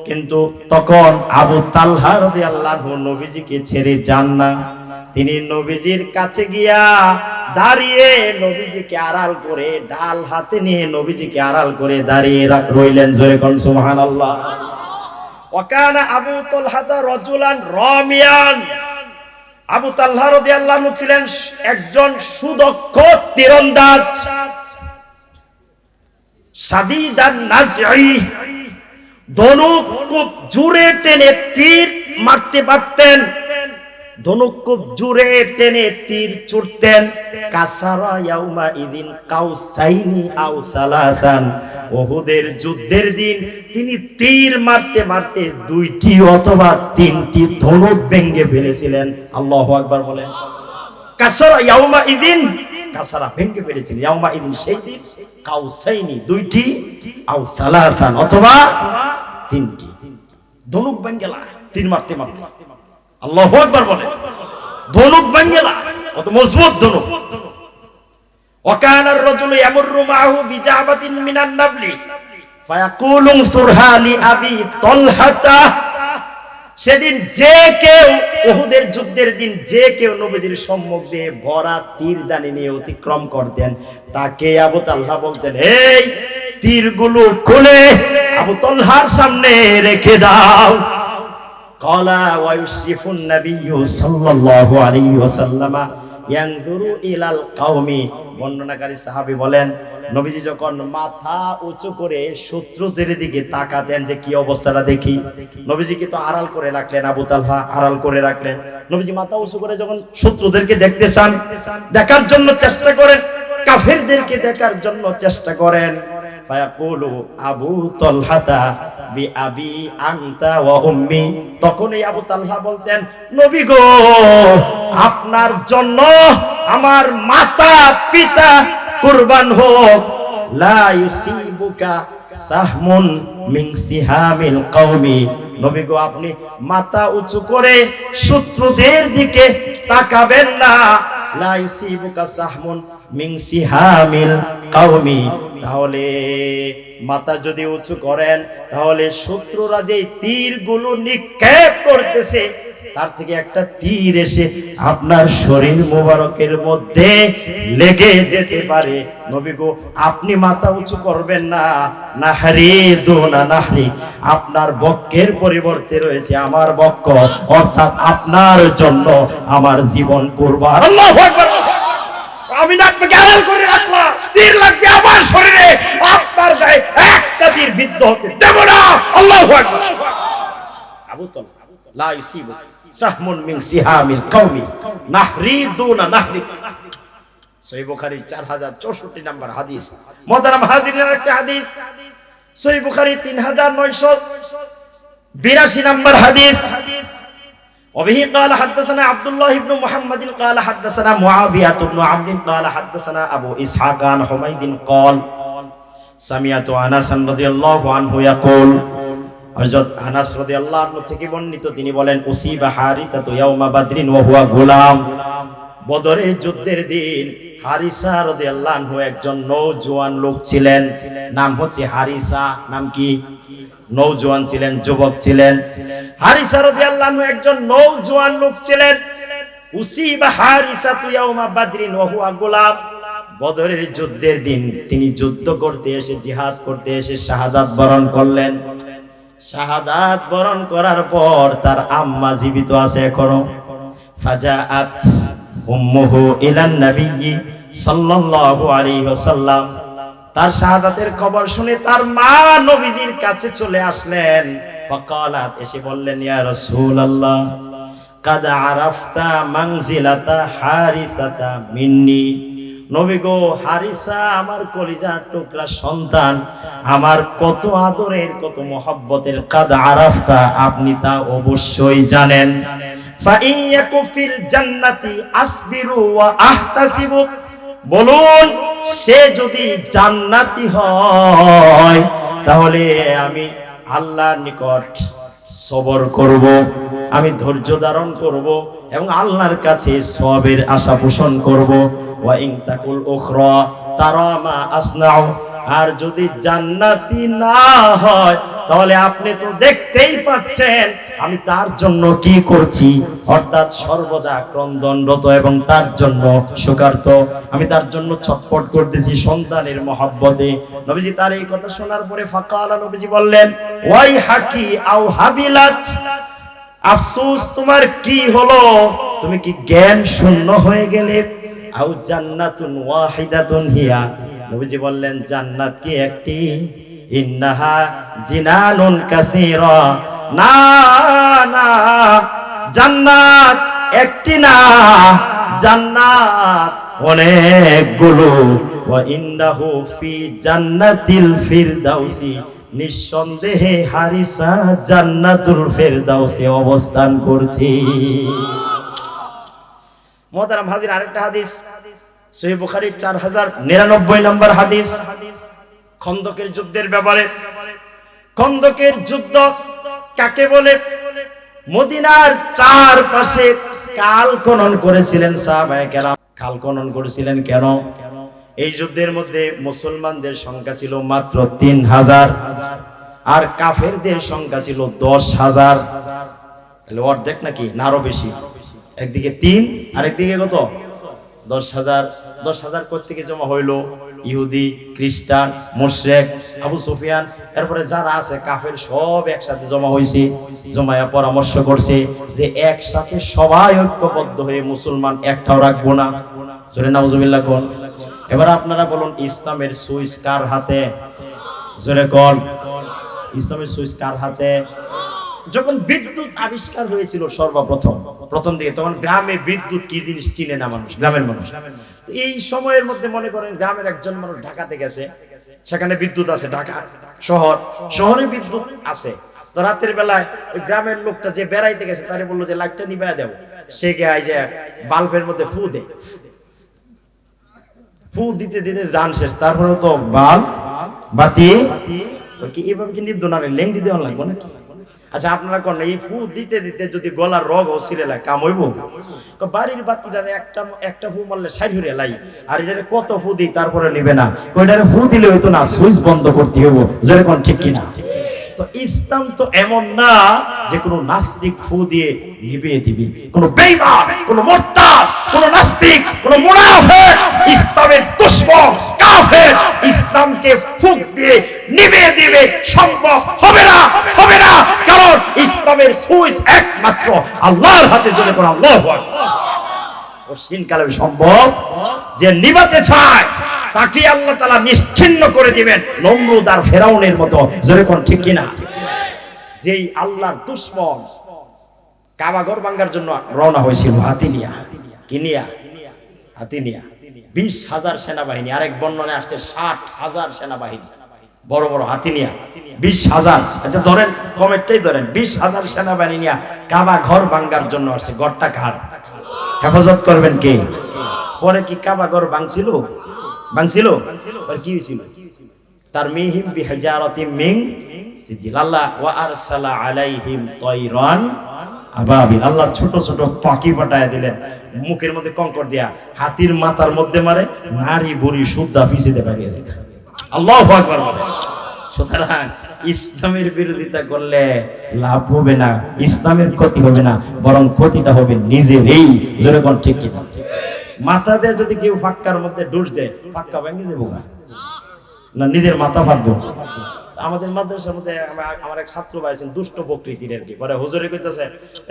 কিন্তু তখন আবু তালহা রাদিয়াল্লাহু আনহু নবীজিকে ছেড়ে যান না। তিনি নবীজির কাছে গিয়া দাঁড়িয়ে নবীজিকে আড়াল করে, ঢাল হাতে নিয়ে নবীজিকে আড়াল করে দাঁড়িয়ে রইলেন। জোরে কোন সুবহানাল্লাহ। ওয়াকানা আবু তালহা রাজুলান রামিয়ান, আবু তালহা রাদিয়াল্লাহু আনহু ছিলেন একজন সুদক্ষ তীরন্দাজ। শাদীদান নাজঈ, ধনুক খুব জোরে টেনে তীর মারতে পারতেন, ধনুক খুব জোরে টেনে তীর ছুড়তেন। কাসারা ইয়াউমা ইদিন কাউসাইনি আও সালাসান, উহুদের যুদ্ধের দিন তিনি তীর মারতে মারতে দুইটি অথবা তিনটি ধনুক ভেঙে ফেলেছিলেন। আল্লাহু আকবার বলেন। কাসারা ইয়াউমা ইদিন, কাসারা ভেঙে ফেলেছিলেন, ইয়াউমা ইদিন সেই দিন, কাউসাইনি দুইটি, আও সালাসান অথবা তিনটি ধনুক ভেঙেলা তীর মারতে মারতে। আল্লাহু আকবার বলেন। ধনুক ভেঙেলা, কত মজবুত ধনুক। ওয়াকানা আর-রাজুলু ইয়ামুররু মাআহু বিজাবাতিন মিনান নাবলি ফায়াকুলু সুরহালি আবি তালহা, সেদিন যে কেউ উহুদের যুদ্ধের দিন যে কেউ নবীজির সম্মুখ দিয়ে ভরা তীরদানি নিয়ে অতিক্রম করতেন, তাকে আবু তালহা বলতেন, এই তীরগুলো খুলে আবু তালহার সামনে রেখে দাও। ক্বালা ওয়া ইউশরিফুন নাবিয়্যু সাল্লাল্লাহু আলাইহি ওয়াসাল্লাম ইয়ানজুরু ইলাল কওমি, বর্ণনাকারী সাহাবী বলেন, নবীজি যখন মাথা উঁচু করে শত্রুদের দিকে তাকাতেন যে কি অবস্থাটা দেখি, নবীজিকে তো আড়াল করে রাখলেন, আবু তালহা আড়াল করে রাখলেন। নবীজি মাথা উঁচু করে যখন শত্রুদেরকে দেখতে চান, দেখার জন্য চেষ্টা করেন, কাফেরদেরকে দেখার জন্য চেষ্টা করেন, ফায়াকুলু আবু তালহা বিআবি আনতা ওয়া উম্মি, তখন এই আবু তালহা বলতেন, নবী গো, আপনার জন্য আমার মাতা পিতা কুরবান হোক। লা ইউসিবুকা সাহমুন মিন সিহামিল কওমি, নবী গো, আপনি মাথা উঁচু করে শত্রুদের দিকে তাকাবেন না। লা ইউসিবুকা সাহমুন মিন সিহামিল কওমি, তাহলে মাথা যদি উঁচু করেন, তাহলে শত্রুরা যে তীরগুলো নিক্ষেপ করতেছে তার থেকে একটা তীর এসে আপনার শরীর মোবারকের মধ্যে লেগে যেতে পারে। নবী গো, আপনি মাথা উঁচু করবেন না। নাহরি দুনা নাহরি, আপনার বক্ষের পরিবর্তে রয়েছে আমার বক্ষ, অর্থাৎ আপনার জন্য আমার জীবন কুরবান। আল্লাহু আকবার। আমি না আপনাকে আড়াল করে রাখলাম, তীর লাগবে আমার শরীরে, আপনার গায়ে একটা তীর বিদ্ধ হতে দেব না। আল্লাহু আকবার। আবু তালহা লা ইউসিবু সাহমুন মিন সিহামিল কওমি নাহরি দুনা নাহরিক, সহিহ বুখারী 4064 নম্বর হাদিস। মুহতারাম হাজিরিন, একটা হাদিস সহিহ বুখারী 3982 নম্বর হাদিস। وبه قال حدثنا عبد الله بن محمد قال حدثنا معاوية بن عمرو قال حدثنا أبو إسحاق عن حميد قال سمعت أنس رضي الله عنه يقول, হযরত আনাস রাদিয়াল্লাহু আনহু থেকে বর্ণিত, তিনি বলেন, উসিবা হারিসাতু ইয়াউমা বাদরিন ওয়া হুয়া গোলাম, বদরের যুদ্ধের দিন হারিসা রাদিয়াল্লাহু আনহু একজন নওজোয়ান লোক ছিলেন, নাম হচ্ছে হারিসা। নাম কি? নওজোয়ান ছিলেন, যুবক ছিলেন। হারিসা রাদিয়াল্লাহু আনহু একজন নওজোয়ান লোক ছিলেন। উসিবা হারিসাতু ইয়াউমা বাদরিন ওয়া হুয়া গোলাম। বদরের যুদ্ধের দিন তিনি যুদ্ধ করতে এসে, জিহাদ করতে এসে শাহাদাত বরণ করলেন। শাহাদাত বরণ করার পর তার আম্মা জীবিত আছে এখনো। ফাজাআত উম্মুহু ইলান নবী সাল্লাল্লাহু আলাইহি ওয়াসাল্লাম। তার শাহাদাতের খবর শুনে তার মা নবীজির কাছে চলে আসলেন। ফাকালাত, এসে বললেন, ইয়া রাসূলুল্লাহ কাদ আরাফতা মানজিলাতা হারিসাতা মিন্নি। নবী গো, হারিসা আমার কলিজার টুকরা সন্তান, আমার কত আদরের, কত মহব্বতের। কাদ আরাফতা, আপনি তা অবশ্যই জানেন। ফাইন ইয়াকু ফিল জান্নাতি আসবিরু ওয়া আহতাসিবু। বলুন, সে যদি জান্নাতি হয় তাহলে আমি আল্লাহর নিকট সবর করব, আমি ধৈর্য ধারণ করব এবং আল্লাহর কাছে সওয়াবের আশা পোষণ করব। ওয়া ইন তাকুল উখরা তারা মা আসনাউ। আর যদি জান্নাতি না হয় তাহলে আপনি তো দেখতেই পাচ্ছেন আমি তার জন্য কি করছি, অর্থাৎ সর্বদা ক্রন্দনরত এবং তার জন্য শোকার্ত, আমি তার জন্য ছটফট করতেছি সন্তানের মহব্বতে। নবীজি তার এই কথা শোনার পরে ফাকালা, নবীজি বললেন, ওয়াই হাকি আও হাবিলাত, আফসোস তোমার কি হলো, তুমি কি জ্ঞান শূন্য হয়ে গেলে? আও জান্নাতুন ওয়াহিদাতুন হিয়া, নবীজি বললেন, জান্নাত কি একটি? ইন্নাহা জিনানুন কাসীরা, না না, জান্নাত একটি না, জান্নাত অনেকগুলো। ওয়া ইন্নাহু ফি জান্নাতিল ফিরদাউসি, নিঃসন্দেহে হারিসা জান্নাতুল ফিরদাউসে অবস্থান করছে। মুহতারাম হাজির, আরেকটা হাদিস সহিহ বুখারীর 4099 নম্বর হাদিস, খন্দকের যুদ্ধের ব্যাপারে। খন্দকের যুদ্ধ কাকে বলে? মদিনার চারপাশে কাল খনন করেছিলেন সাহাবায়ে কেরাম। কাল খনন করেছিলেন কেন? এই যুদ্ধের মধ্যে মুসলমানদের সংখ্যা ছিল মাত্র 3000 আর কাফেরদের সংখ্যা ছিল 10,000। তাহলে অর্ধেক নাকি, না আরো বেশি? একদিকে 3 আর একদিকে কত? 10,000। 10,000 কোত্থেকে জমা হইলো? ইহুদি, খ্রিস্টান, মুশরিক, আবু সুফিয়ান, এরপরে যারা আছে কাফের সব একসাথে জমা হয়েছে। জমায়া পরামর্শ করছে যে একসাথে সবাই ঐক্যবদ্ধ হয়ে মুসলমান একটাও রাখবো না। জোরে নাউজুবিল্লাহ কোন। এবার আপনারা বলুন, ইসলামের সুইচ কার হাতে? জোরে কোন। ইসলামের সুইচ কার হাতে? যখন বিদ্যুৎ আবিষ্কার হয়েছিল প্রথম দিকে, তখন গ্রামে বিদ্যুৎ কি জিনিস চিনে না মানুষ, গ্রামের মানুষ। তো এই সময়ের মধ্যে মনে করেন গ্রামের একজন মানুষ ঢাকাতে গেছে, সেখানে বিদ্যুৎ আছে, ঢাকা শহরে বিদ্যুৎ আছে। তো রাতের বেলায় ওই গ্রামের লোকটা যে বেড়াইতে গেছে তারে বললো যে লাইটটা নিভায়া দেব। সে গিয়ে যে বাল্বের মধ্যে ফু দেয়, ফু দিতে দিতে জান শেষ। তারপরে তো বাতি কি এভাবে কি নিবদো না, লেংটি দেওয়া লাগবে নাকি? আচ্ছা আপনারা কোন এই ফু দিতে দিতে যদি গলার রগ ও সিরেলা কাম হইব? বাড়ির বাতিটারে একটা ফু মারলে 60 হইরে লাই, আর এটারে কত ফু দিই তারপরে নিবে না। ওইটারে ফু দিলে হইতো না, সুইচ বন্ধ করতে হইব। যেরকম ঠিক কিনা? তো ইসলাম তো এমন না যে কোনো নাস্তিক ফু দিয়ে নিভিয়ে দিবি, কোনো বেঈমান, কোনো মুরতাদ, কোনো নাস্তিক, কোনো মুনাফিক, ইসলামের দুশমন কাফের ইসলামকে ফুক দিয়ে নিভিয়ে দিবে সম্ভব হবে না, হবে না। কারণ ইসলামের সুইচ একমাত্র আল্লাহর হাতে। জোরে করে আল্লাহু আকবার। কঠিনকালে সম্ভব যে নিভাতে চায় তাকে আল্লাহ তাআলা নিশ্চিহ্ন করে দিবেন, নমরুদ আর ফেরাউনের মতো। জোরে কোন ঠিক কিনা? যেই আল্লাহর দুশমন কাবা ঘর ভাঙার জন্য রওনা হয়েছিল হাতি নিয়া, কি নিয়া? হাতি নিয়া। 20,000 সেনাবাহিনী, আরেক বর্ণনায় আসছে 60,000 সেনাবাহিনী, বড় বড় হাতি নিয়া 20,000। আচ্ছা ধরেন, কমেরটাই ধরেন, 20,000 সেনাবাহিনী নিয়া কাবা ঘর ভাঙার জন্য আসছে। ঘরটা কার? হেফাজত করবেন কে? পরে কি কাবা ঘর ভাঙছিল? আর কি হয়েছিল? তারমিহিম বিহিজারাতিম মিন সিজিল। আল্লাহ ওয়া আরসালা আলাইহিম তায়রান আবাবিল, আল্লাহ ছোট ছোট পাখি পাঠায় দিলেন, মুখের মধ্যে কঙ্কর দিয়া, হাতির মাথার মধ্যে মারে, নারী বুড়ি সুদ্ধা পিছিয়ে পারিয়েছে। আল্লাহু আকবার বলে। সুতরাং ইসলামের বিরোধিতা করলে লাভ হবে না, ইসলামের ক্ষতি হবে না, বরং ক্ষতিটা হবে নিজেরই। জোরে কোন ঠিক কিনা? মাথা দিয়ে যদি কেউ ফাক্কার মধ্যে ডুস দেয়, ফাক্কা ভেঙে দেবো না নিজের মাথা ফাটবো। আমাদের মাদ্রাসার মধ্যে আমার এক ছাত্র ভাই আছেন দুষ্ট প্রকৃতির আর কি, পরে হুজুরে কইতেছে,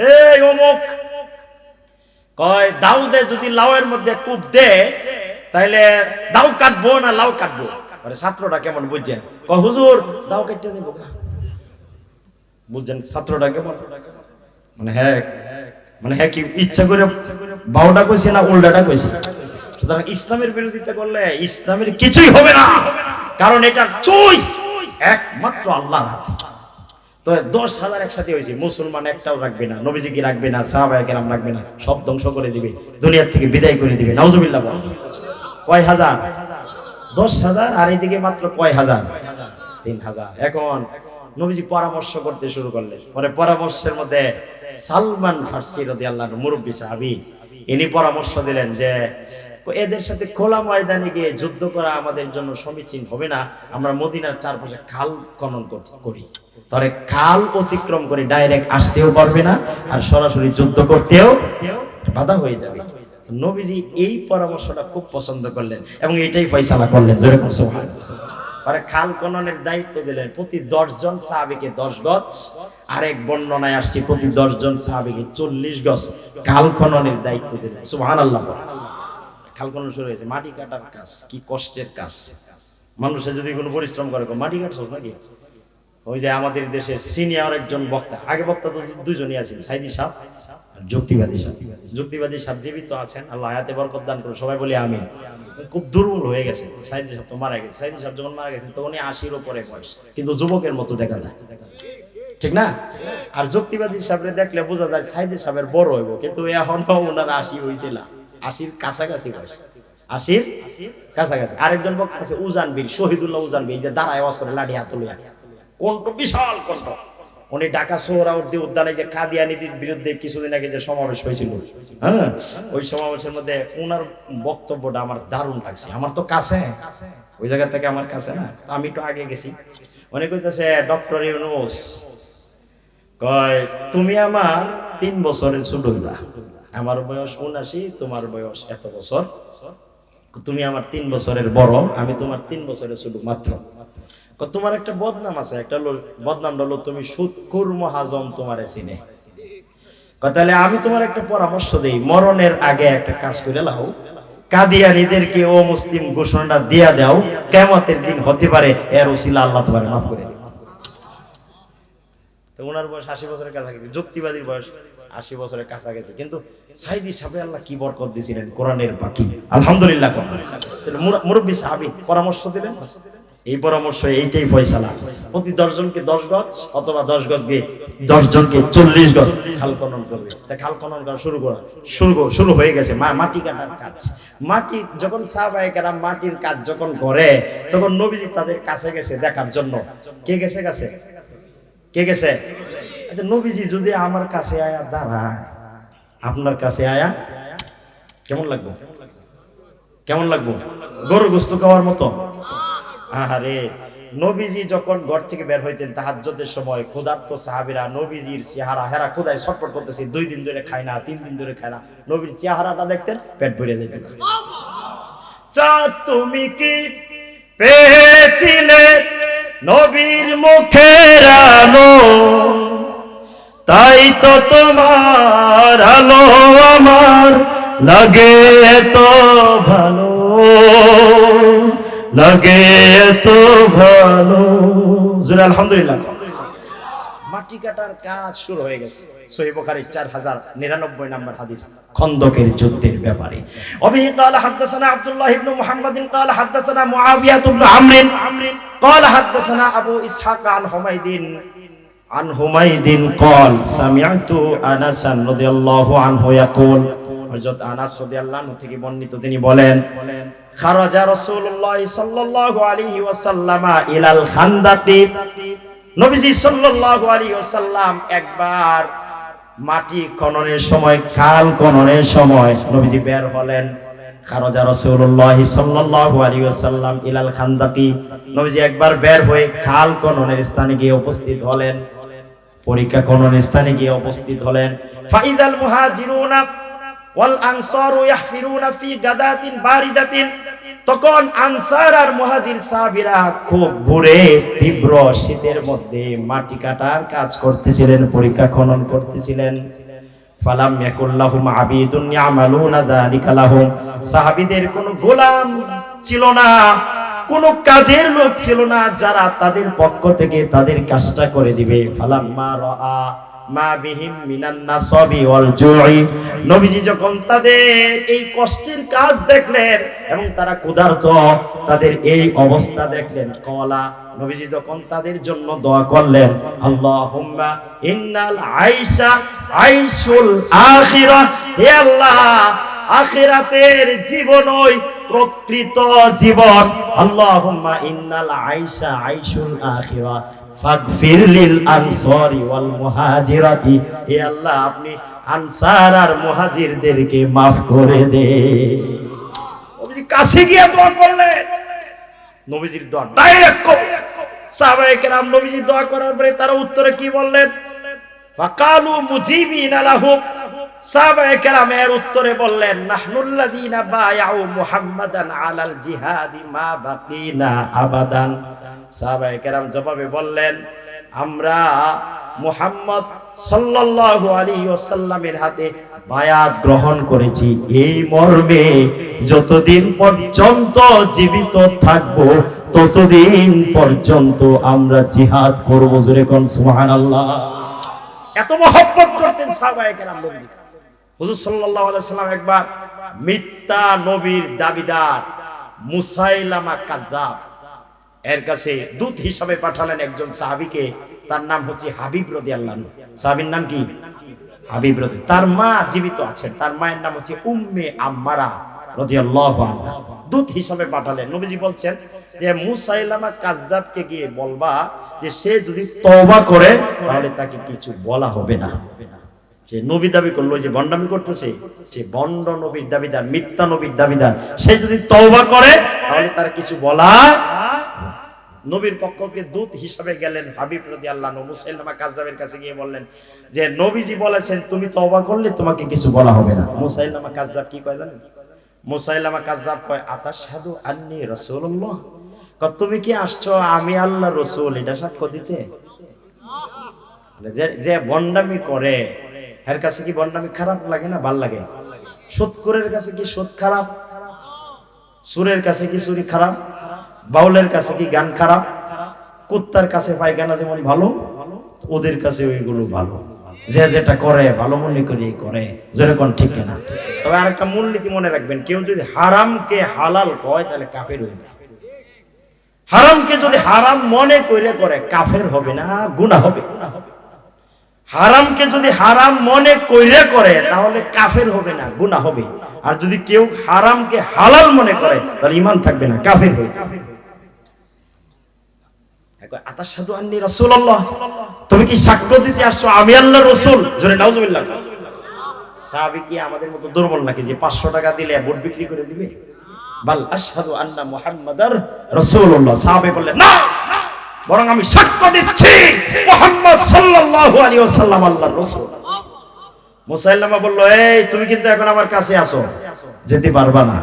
এই অমুক কয় দাউদে যদি লাউয়ের মধ্যে কূপ দেয় তাইলে দাউ কাটবো না লাউ কাটবো? পরে ছাত্রটা কেমন বুঝছেন, কয় হুজুর দাউ কাটতে দেবো। বুঝছেন ছাত্রটা কেমন? মানে হ্যাঁ কি ইচ্ছা করে বাউটা কইছে না উল্টাটা কইছে? সুতরাং ইসলামের বিরোধিতা করলে ইসলামের কিছুই হবে না, কারণ এটা চয়েস একমাত্র আল্লাহর হাতে। তো 10,000 একসাথে হয়েছে, মুসলমান একটাও রাখবে না, নবীজি কি রাখবে না, সাহাবায়ে কেরাম রাখবে না, সব ধ্বংস করে দিবে, দুনিয়ার থেকে বিদায় করে দিবে। নাউজুবিল্লাহ। কয় হাজার? 10,000। আর এইদিকে মাত্র কয় হাজার? 3,000। এখন নবীজি পরামর্শ করতে শুরু করলেন। পরে পরামর্শের মধ্যে সালমান ফারসি রাদিয়াল্লাহু আনহু মুরব্বী সাহাবী, ইনি পরামর্শ দিলেন যে এদের সাথে খোলা ময়দানে গিয়ে যুদ্ধ করা আমাদের জন্য সমীচীন হবে না, আমরা মদিনার চারপাশে খাল খনন করি, তাহলে খাল অতিক্রম করে ডাইরেক্ট আসতেও পারবে না আর সরাসরি যুদ্ধ করতেও বাধা হয়ে যাবে। নবীজি এই পরামর্শটা খুব পছন্দ করলেন এবং এটাই ফয়সালা করলেন। জোরে কোন সুবহানাল্লাহ। পরে খাল খননের দায়িত্ব দিলেন প্রতি 10 জন সাহাবীকে 10 গজ, আরেক বর্ণনায় আসছে প্রতি 10 জন সাহাবীকে 40 গজ খাল খননের দায়িত্ব দিলেন। সুবহানাল্লাহ। খাল খনন শুরু হয়েছে। মাটি কাটার কাজ কি কষ্টের কাজ, মানুষের যদি কোনো পরিশ্রম করে, মাটি কাটছস নাকি? ওই যে আমাদের দেশের সিনিয়র একজন বক্তা, আগে বক্তা তো দুইজনই আছেন, সাইদি সাহেব আর যুক্তিবাদী সাহেব। যুক্তিবাদী সাহেব জীবিত আছেন, আল্লাহ হায়াতে বরকত দান করুন, সবাই বলি আমিন। খুব দুর্বল হয়ে গেছে, সাইদি সাহেব তো মারা গেছে। সাইদি সাহেব যখন মারা গেছেন তখন 80-র উপরে বয়স, কিন্তু যুবকের মতো দেখা যায়, ঠিক না? আর যুক্তিবাদী সাহেবরে দেখলে বোঝা যায় সাইদি সাহেবের বড় হইব, কিন্তু এখনো ওনার 80 হয়েছিল, 80-র কাছাকাছি বয়স, 80-র কাছাকাছি। আরেকজন বক্তা আছে উজানবীর, শহীদুল্লাহ উজানবীর, যে দাঁড়ায় আওয়াজ করে লাঠি হাত লইয়া, কণ্ঠ বিশাল কণ্ঠ। উনি ঢাকা সোহরাওয়ার্দী উদ্যানে যে কাদিয়ানীদের বিরুদ্ধে কিছুদিন আগে যে সমাবেশ হয়েছিল, হ্যাঁ, ওই সমাবেশের মধ্যে ওনার বক্তব্যটা আমার দারুণ লাগছে। আমার তো কাছে, ওই জায়গা থেকে আমার কাছে না, আমি একটু আগে গেছি। উনি কইতেছে, ডক্টর ইউনূস কয় তুমি আমার 3 বছরের ছোট হইবা, আমার বয়স 79, তোমার বয়স এত বছর, তুমি আমার 3 বছরের বড়, আমি তোমার 3 বছরের ছোট মাত্র। তোমার একটা বদনাম আছে, একটা বদনামটা হলো তুমি সুদখোর মহাজন, তোমারে চিনে। তাহলে আমি তোমার একটা পরামর্শ দেই, মরণের আগে একটা কাজ করে লাও, কাদিয়ানীদেরকে ও মুসলিম ঘোষণাটা দিয়া দাও, কিয়ামতের দিন হতে পারে এর ওসিলা আল্লাহ তোমারে মাফ করে দিবে। তো ওনার বয়স 80 বছরের কাছাকাছি, যুক্তিবাদীর বয়স 80 বছরের কাছাকাছি, কিন্তু সাইদি সাহেব আল্লাহ কি বরকত দিয়েছিলেন কোরআনের বাকি, আলহামদুলিল্লাহ। তাহলে মুরব্বী সাহাবী পরামর্শ দিলেন, এই পরামর্শ এইটাই ফয়সালা, প্রতি 10 জনকে 10 গজ অথবা 10 গজকে 10 জনকে 40 গজ খাল খনন করবে। তাই খাল খনন করা শুরু হয়ে গেছে। মাটি কাটার কাজ, মাটি যখন সাহাবায়ে কেরাম মাটির কাজ যখন করে, তখন নবীজি তাদের কাছে গেছে দেখার জন্য। কে গেছে? কে গেছে? আচ্ছা, নবীজি যদি আমার কাছে আয়া দাঁড়ায়, আপনার কাছে আয়া কেমন লাগবে? গরুর গোশত খাওয়ার মতো? আরে নবীজি যখন ঘর থেকে বের হইতেন তাহাজ্জুদের সময়, ক্ষুধার্ত সাহাবীরা নবীজির চেহারা হেরা ক্ষুধায় ছটফট করতেছে, 2 দিন ধরে খায় না, 3 দিন ধরে খায় না, নবীর চেহারাটা দেখতেন, পেট ভরে যেত। চা তুমি কি পেয়েছিলে নবীর মুখের আলো, তাই তো তোমার আলো আমার লাগে এত ভালো, লাগে এত ভালো। জোরে আলহামদুলিল্লাহ। মাটি কাটার কাজ শুরু হয়ে গেছে। সহিহ বুখারীর 4099 নম্বর হাদিস, খন্দকের যুদ্ধের ব্যাপারে। অবিহি قال حدثنا عبد الله بن محمد قال حدثنا معاوية بن عمرو قال حدثنا ابو اسحاق عن حميد قال سمعت انس رضي الله عنه يقول, হযরত আনাস রাদিয়াল্লাহু আনহু থেকে বর্ণিত, তিনি বলেন, খারাজা রাসূলুল্লাহ সাল্লাল্লাহু আলাইহি ওয়াসাল্লাম ইলাল খান্দাকি, নবীজি সাল্লাল্লাহু আলাইহি ওয়াসাল্লাম একবার মাটি খননের সময়, খাল খননের সময় নবীজি বের হলেন। খারাজা রাসূলুল্লাহ সাল্লাল্লাহু আলাইহি ওয়াসাল্লাম ইলাল খান্দাকি, নবীজি একবার বের হয়ে খাল খননের স্থানে গিয়ে উপস্থিত হলেন, পরীক্ষা খননের স্থানে গিয়ে উপস্থিত হলেন। ফাইদাল মুহাজিরুনা ওয়াল আনসারু ইয়াহফিরুনা ফি গাদাতিন বারিদাতিন, তখন আনসার আর মুহাজির সাহাবীরা খুব ভোরে তীব্র শীতের মধ্যে মাটি কাটার কাজ করতেছিলেন, পরীক্ষা খনন করতেছিলেন। ফালাম ইয়াকুল্লাহুম আবিদুন ইয়ামালুনা যালিকা লাহুম, সাহাবীদের কোনো গোলাম ছিল না, কোনো কাজের লোক ছিল না যারা তাদের পক্ষ থেকে তাদের কাজটা করে দিবে। ফালাম্মা রাআ মা বিহিম মিনান নাসাবি ওয়াল জুই, নবীজি যখন তাদের এই কষ্টের কাজ দেখলেন এবং তারা ক্ষুধার্ত, তাদের এই অবস্থা দেখলেন, কওলা, নবীজি যখন তাদের জন্য দোয়া করলেন, আল্লাহুম্মা ইন্নাল আইশা আইশুল আখিরাহ, হে আল্লাহ আখিরাতের জীবনই প্রকৃত জীবন। আল্লাহুম্মা ইন্নাল আইশা আইশুল আখিরাহ ফাগফির লিল আনসারি ওয়াল মুহাজিরাতি, হে আল্লাহ আপনি আনসার আর মুহাজিরদেরকে maaf করে দে। নবীজি কাছে গিয়ে দোয়া করলেন, নবীজির দোয়া ডাইরেক্ট কবুল। সাহাবায়ে কেরাম নবীজি দোয়া করার পরে তারা উত্তরে কি বললেন? ফাকালু মুজিবিনা লাহু, সাহাবায়ে কেরাম এর উত্তরে বললেন, নাহনুল্লাযীনা বায়াউ মুহাম্মাদান আলাল জিহাদি মা বাকিনা আবাদান। সাহাবায়ে কেরাম জবাবে বললেন, আমরা মুহাম্মদ সাল্লাল্লাহু আলাইহি ওয়াসাল্লামের হাতে বায়াত গ্রহণ করেছি এই মর্মে, যতদিন পর্যন্ত জীবিত থাকব ততদিন পর্যন্ত আমরা জিহাদ করব। জোরে কোন সুবহানাল্লাহ। এত মহব্বত করতেন সাহাবায়ে কেরাম নবী। হুজুর সাল্লাল্লাহু আলাইহি ওয়াসাল্লাম একবার মিথ্যা নবীর দাবিদার মুসাইলামা কাযযাব এর কাছে দূত হিসাবে পাঠালেন একজন সাহাবীকে, তার নাম হচ্ছে হাবিব রাদিয়াল্লাহু আনহু। সাহাবীর নাম কি? হাবিব রাদিয়াল্লাহু। তার মা জীবিত আছেন, তার মায়ের নাম হচ্ছে উম্মে আম্মারা রাদিয়াল্লাহু আনহা। দূত হিসাবে পাঠালেন। নবীজি বলছেন যে মুসাইলামা কাযযাবকে গিয়ে বলবা যে সে যদি তওবা করে তাহলে তাকে কিছু বলা হবে না। যে নবী দাবি করলো, যে ভণ্ডামি করতেছে, সে ভণ্ড নবীর দাবিদার, মিথ্যা নবীর দাবিদার, সে যদি তওবা করে তাহলে তার কিছু বলা। নবীর পক্ষ থেকে দূত হিসাবে গেলেন হাবিব রাদিয়াল্লাহু আনহু, মুসাইলামা কাযযাবের কাছে গিয়ে বললেন যে নবীজি বলেছেন তুমি তওবা করলে তোমাকে কিছু বলা হবে না। মুসাইলামা কাযযাব কি কয় জানেন? মুসাইলামা কাযযাব কয়, আতাশহাদু আন্নী রাসূলুল্লাহ, তুমি কি আসছো আমি আল্লাহর রাসূল এটা সাক্ষ্য দিতে? যে ভণ্ডামি করে এর কাছে কি ভণ্ডামি খারাপ লাগে না ভাল লাগে? সুদখোরের কাছে কি সুদ খারাপ? সুরের কাছে কি চুরি খারাপ? বাউলের কাছে কি গান খারাপ? কুত্তার কাছে পায়খানা যেমন ভালো, ওদের কাছে ওইগুলো ভালো। যে যেটা করে ভালো মনে করে করে, যেরকম ঠিক না। তবে আরেকটা মূলনীতি মনে রাখবেন, কেউ যদি হারামকে হালাল কয় তাহলে কাফের হয়ে যায়। হারামকে যদি হারাম মনে করে করে কাফের হবে না, গুনাহ হবে। হারামকে যদি হারাম মনে কইরে করে তাহলে কাফের হবে না, গুনাহ হবে। আর যদি কেউ হারামকে হালাল মনে করে তাহলে ঈমান থাকবে না, কাফের হবে। আতাশহাদু আন্নী রাসূলুল্লাহ, তুমি কি সাক্ষ্য দিতে আসছো আমি আল্লাহর রাসূল? জোরে নাউজুবিল্লাহ। সাহাবী কি আমাদের মতো দুর্বল নাকি যে 500 টাকা দিলে ভোট বিক্রি করে দিবে? বাল আশহাদু আন্না মুহাম্মাদার রাসূলুল্লাহ। সাহাবী বললেন না, বরং আমি সাক্ষ্য দিচ্ছি মুহাম্মদ সাল্লাল্লাহু আলাইহি ওয়াসাল্লাম আল্লাহর রাসূল। মুসাইলামা বলল, এই তুমি কিন্তু এখন আমার কাছে আসো, যেতে পারবা না।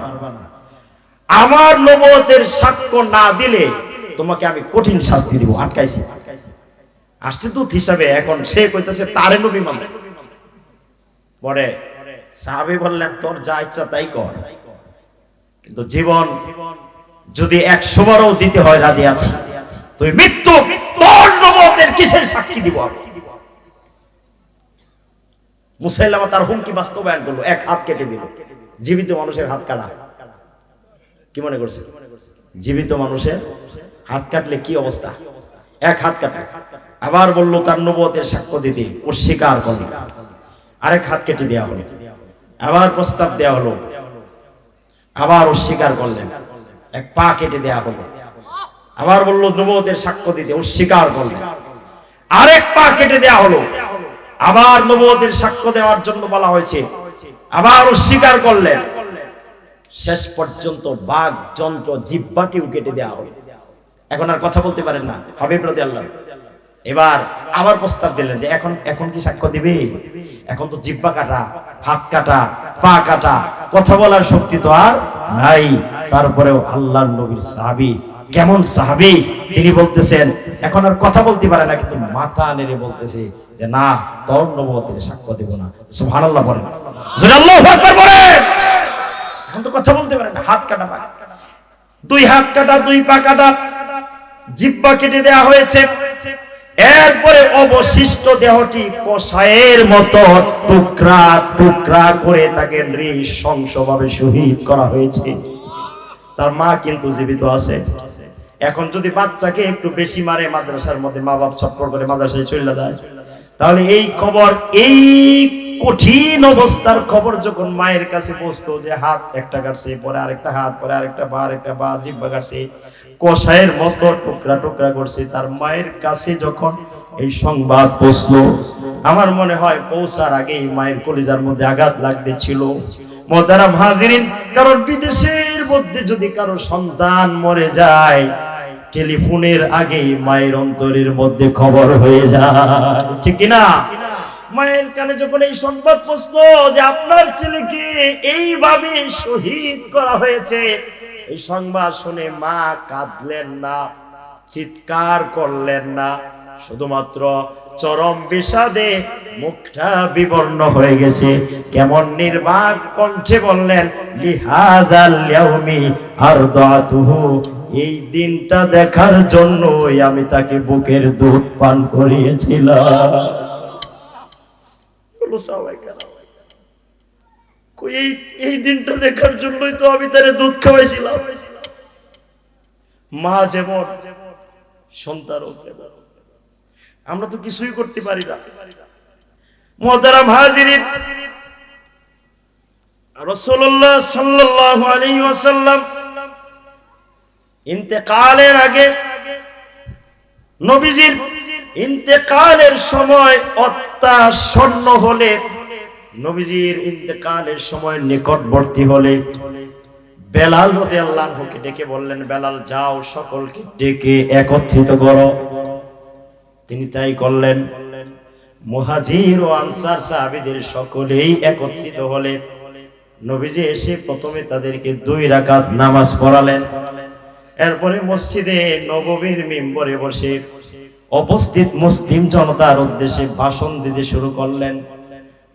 আমার নবুয়তের সাক্ষ্য না দিলে তোমাকে আমি কঠিন শাস্তি দিব। আটকাইছি, আসছে দূত হিসাবে, এখন সে কইতাছে তারে নবী মানে। পরে সাহাবী বললেন, তোর যা ইচ্ছা তাই কর, কিন্তু জীবন যদি 100 বারও দিতে হয় রাজি আছি। তুই মৃত্যু, তোর নবুয়তের কিসের সাক্ষী দিব? মুসাইলামা তার হুমকি বাস্তবায়ন করলো, এক হাত কেটে দিল। জীবিত মানুষের হাত কাটা কি মনে করছে? জীবিত মানুষের হাত কাটলে কি অবস্থা? এক হাত কাটা। আবার বললো তার নবুয়তের সাক্ষ্য দিতে, অস্বীকার করল। আরেক হাত কেটে দেওয়া হলো। আবার প্রস্তাব দেওয়া হলো, আবার অস্বীকার করলেন। এক পা কেটে দেওয়া হলো। আবার বললো নবুয়তের সাক্ষ্য দিতে, অস্বীকার করলেন। আরেক পা কেটে দেওয়া হলো। আবার নবুয়তের সাক্ষ্য দেওয়ার জন্য বলা হয়েছে, আবার অস্বীকার করলেন। শেষ পর্যন্ত বাঘ যন্ত্র জিহ্বাটিও কেটে দেওয়া হবে। এখন আর কথা বলতে পারেন না হাবিব রাদিয়াল্লাহু। এবার আবার প্রস্তাব দিলেন যে এখন কি সাক্ষ্য দিবে? এখন তো জিহ্বা কাটা, হাত কাটা, পা কাটা, কথা বলার শক্তি তো আর নাই। তারপরেও আল্লাহর নবীর সাহাবী, কেমন সাহাবী, তিনি বলতেছেন এখন আর কথা বলতে পারে না, কিন্তু মাথা নেড়ে বলতেছে যে না, তোর নবুয়তের সাক্ষ্য দেব না। সুবহানাল্লাহ বলেন, জোরে আল্লাহু আকবার বলেন। এখন তো কথা বলতে পারে না, হাত কাটা, পা, দুই হাত কাটা, দুই পা কাটা, জিহ্বা কেটে দেওয়া হয়েছে। এরপরে অবশিষ্ট দেহটি কষায়ের মতো টুকরা টুকরা করে তাকে নৃশংসভাবে শহীদ করা হয়েছে। তার মা কিন্তু জীবিত আছে। এখন যদি বাচ্চাকে একটু বেশি মারে মাদ্রাসার মধ্যে, মা বাপ ছটফট করে মাদ্রাসায় চলে যায়, তাহলে এই খবর, এই কঠিন অবস্থার খবর যখন মায়ের কাছে পৌঁছতো যে হাত একটা কাটছে, পরে আরেকটা হাত, পরে আরেকটা পা, জিহ্বা কাটছে, কষায়ের মতো টুকরা টুকরা করছে, তার মায়ের কাছে যখন এই সংবাদ পৌঁছলো, আমার মনে হয় পৌঁছার আগেই মায়ের কলিজার মধ্যে আঘাত লাগতে ছিল। মুহতারাম হাজিরিন, কারণ বিদেশের মধ্যে যদি কারো সন্তান মরে যায়, টেলিফোনের আগেই মায়ের অন্তরের মধ্যে খবর হয়ে যায়, ঠিক কিনা? মায়ের কানে যখন এই সংবাদ পৌঁছলো যে আপনার ছেলেকে এইভাবে শহীদ করা হয়েছে, এই সংবাদ শুনে মা কাঁদলেন না, চিৎকার করলেন না, শুধুমাত্র চরম বিষাদে মুখটা বিবর্ণ হয়ে গেছে। কেমন নির্বাক কণ্ঠে বললেন, লিহাযাল ইয়াউমি আরদাতুহু, এই দিনটা দেখার জন্যই আমি তাকে বুকের দুধ পান করিয়েছিলাম। এই দিনটা দেখার জন্যই তো আমি তারে দুধ খাওয়াইছিলাম। মা যেমন সন্তান, আমরা তো কিছুই করতে পারি না। মুহতারাম হাজিরিন, রাসূলুল্লাহ সাল্লাল্লাহু আলাইহি ওয়াসাল্লাম ইন্তেকালের আগে, নবীজির ইন্তেকালের সময় অত্যাসন্ন হলে, নবীজির ইন্তেকালের সময় নিকটবর্তী হলে বেলাল রাদিয়াল্লাহু আনহুকে ডেকে বললেন, বেলাল যাও সকলকে ডেকে একত্রিত করো। তিনি তাই করলেন। মুহাজির ও আনসার সাহাবীদের সকলেই একত্রিত হলে নবীজি এসে প্রথমে তাদেরকে 2 রাকাত নামাজ পড়ালেন। এরপরে মসজিদে নববীর মিম্বরে বসে উপস্থিত মুসলিম জনতার উদ্দেশ্যে ভাষণ দিতে শুরু করলেন।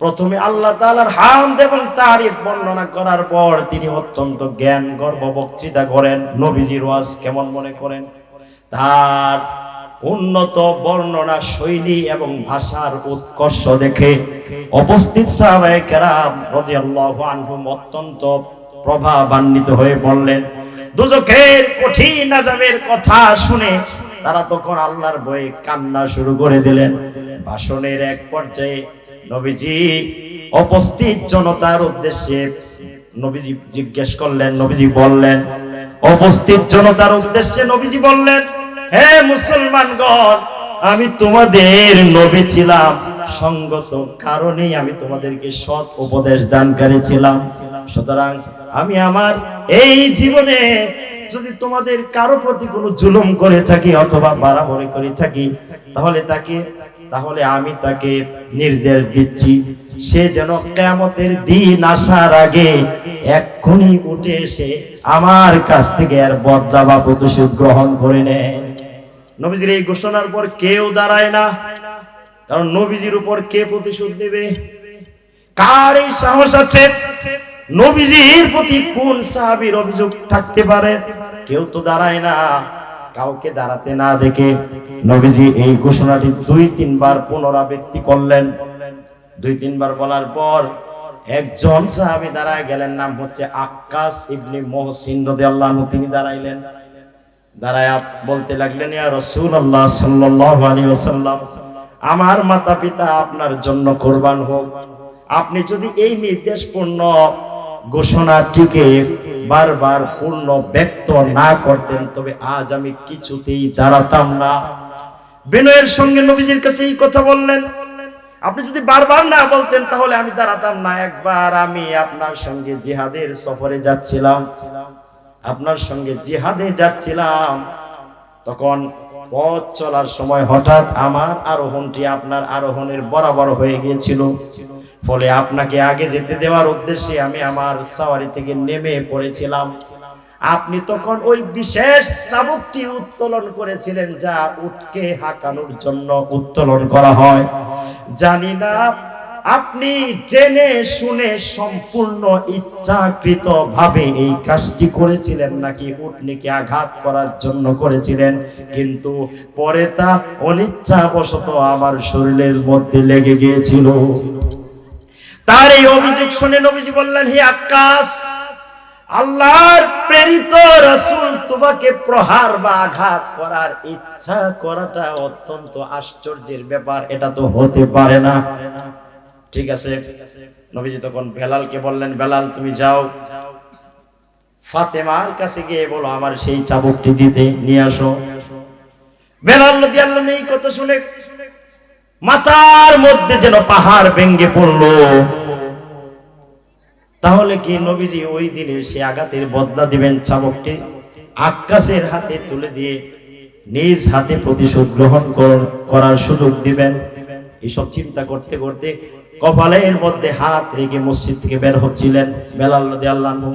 প্রথমে আল্লাহ তাআলার হামদ এবং তারিফ বর্ণনা করার পর তিনি অত্যন্ত জ্ঞান গর্ব বক্তৃতা করেন। নবীজির ওয়াজ কেমন মনে করেন? তার উন্নত বর্ণনা শৈলী এবং ভাষার উৎকর্ষ দেখে উপস্থিত সাহাবায়ে কেরাম রাদিয়াল্লাহু আনহুম অত্যন্ত প্রভাবান্বিত হয়ে বললেন। দুজকের কঠিন আযাবের কথা শুনে তারা তখন আল্লাহর ভয়ে কান্না শুরু করে দিলেন। ভাষণের এক পর্যায়ে নবীজি উপস্থিত জনতার উদ্দেশ্যে নবীজি জিজ্ঞেস করলেন, নবীজি বললেন, উপস্থিত জনতার উদ্দেশ্যে নবীজি বললেন, হে মুসলমানগণ, আমি তোমাদের নবী ছিলাম, সঙ্গত কারণেই আমি তোমাদেরকে সৎ উপদেশ দানকারী ছিলাম। সুতরাং আমি আমার এই জীবনে যদি তোমাদের কারো প্রতি কোনো জুলুম করে থাকি অথবা বাড়াবাড়ি করে থাকি, তাহলে আমি তাকে নির্দেশ দিচ্ছি, সে যেন কিয়ামতের দিন আসার আগে এক্ষুনি উঠে এসে আমার কাছ থেকে আর বদলা বা প্রতিশোধ গ্রহণ করে নেয়। নবীজির এই ঘোষণার পর কেউ দাঁড়ায় না, কারণ নবীজির উপর কে প্রতিশোধ নেবে? কার এই সাহস আছে? নবীজির প্রতি কোন সাহাবীর অভিযোগ থাকতে পারে? কেউ তো দাঁড়ায় না। কাউকে দাঁড়াতে না দেখে নবীজি এই ঘোষণাটি 2-3 বার পুনরাবৃত্তি করলেন। 2-3 বার বলার পর একজন সাহাবী দাঁড়ায় গেলেন, নাম হচ্ছে আক্কাস ইবনে মুহসিন রাদিয়াল্লাহু আনহু। তিনি দাঁড়াইলেন, দাঁড়ায়া বলতে লাগলেন, ইয়া রাসূলুল্লাহ সাল্লাল্লাহু আলাইহি ওয়াসাল্লাম, আমার মাতা পিতা আপনার জন্য কুরবান হোক। আপনি যদি এই নির্দেশপূর্ণ ঘোষণাটিকে বারবার পূর্ণ ব্যক্ত না করতেন, তবে আজ আমি কিছুতেই দাঁড়াতাম না। বিনয়ের সঙ্গে নবীজির কাছে এই কথা বললেন। আপনি যদি বারবার না বলতেন তাহলে আমি দাঁড়াতাম না। একবার আমি আপনার সঙ্গে জিহাদের সফরে যাচ্ছিলাম, আপনার সঙ্গে জিহাদে যাচ্ছিলাম, তখন পথ চলার সময় হঠাৎ আমার আরোহণটি আপনার আরোহণের বরাবর হয়ে গিয়েছিল, ফলে আপনাকে আগে যেতে দেওয়ার উদ্দেশ্যে আমি আমার সাওয়ারি থেকে নেমে পড়েছিলাম। আপনি তখন ওই বিশেষ চাবুকটি উত্তোলন করেছিলেন, যা উটকে হাঁকানোর জন্য উত্তোলন করা হয়। জানি না আপনি জেনে শুনে সম্পূর্ণ ইচ্ছাকৃত ভাবে এই কাজটি করেছিলেন নাকি উটনিকে আঘাত করার জন্য করেছিলেন, কিন্তু পরে তা অনিচ্ছাবশত আমার শরীরের মধ্যে লেগে গিয়েছিল। তার এই অভিযোগ শুনে নবীজি বললেন, হে আক্কাস, আল্লাহর প্রেরিত রাসূল তোমাকে প্রহার বা আঘাত করার ইচ্ছা করাটা অত্যন্ত আশ্চর্যের ব্যাপার, এটা তো হতে পারে না। ঠিক আছে, নবীজি তখন বেলালকে বললেন, বেলাল তুমি যাও ফাতেমার কাছে গিয়ে বলো আমার সেই চাবুকটি দিতে নিয়ে আসো। বেলাল রাদিয়াল্লাহু আনহু এই কথা শুনে মাথার মধ্যে যেন পাহাড় ভেঙে পড়লো। তাহলে কি নবীজি ওই দিনের সে আঘাতের বদলা দিবেন? চাবুকটি আক্কাসের হাতে তুলে দিয়ে নিজ হাতে প্রতিশোধ গ্রহণ করার সুযোগ দিবেন? এইসব চিন্তা করতে করতে কপালের মধ্যে হাত রেখে মসজিদ থেকে বের হচ্ছিলেন বেলাল রাদিয়াল্লাহু আনহু।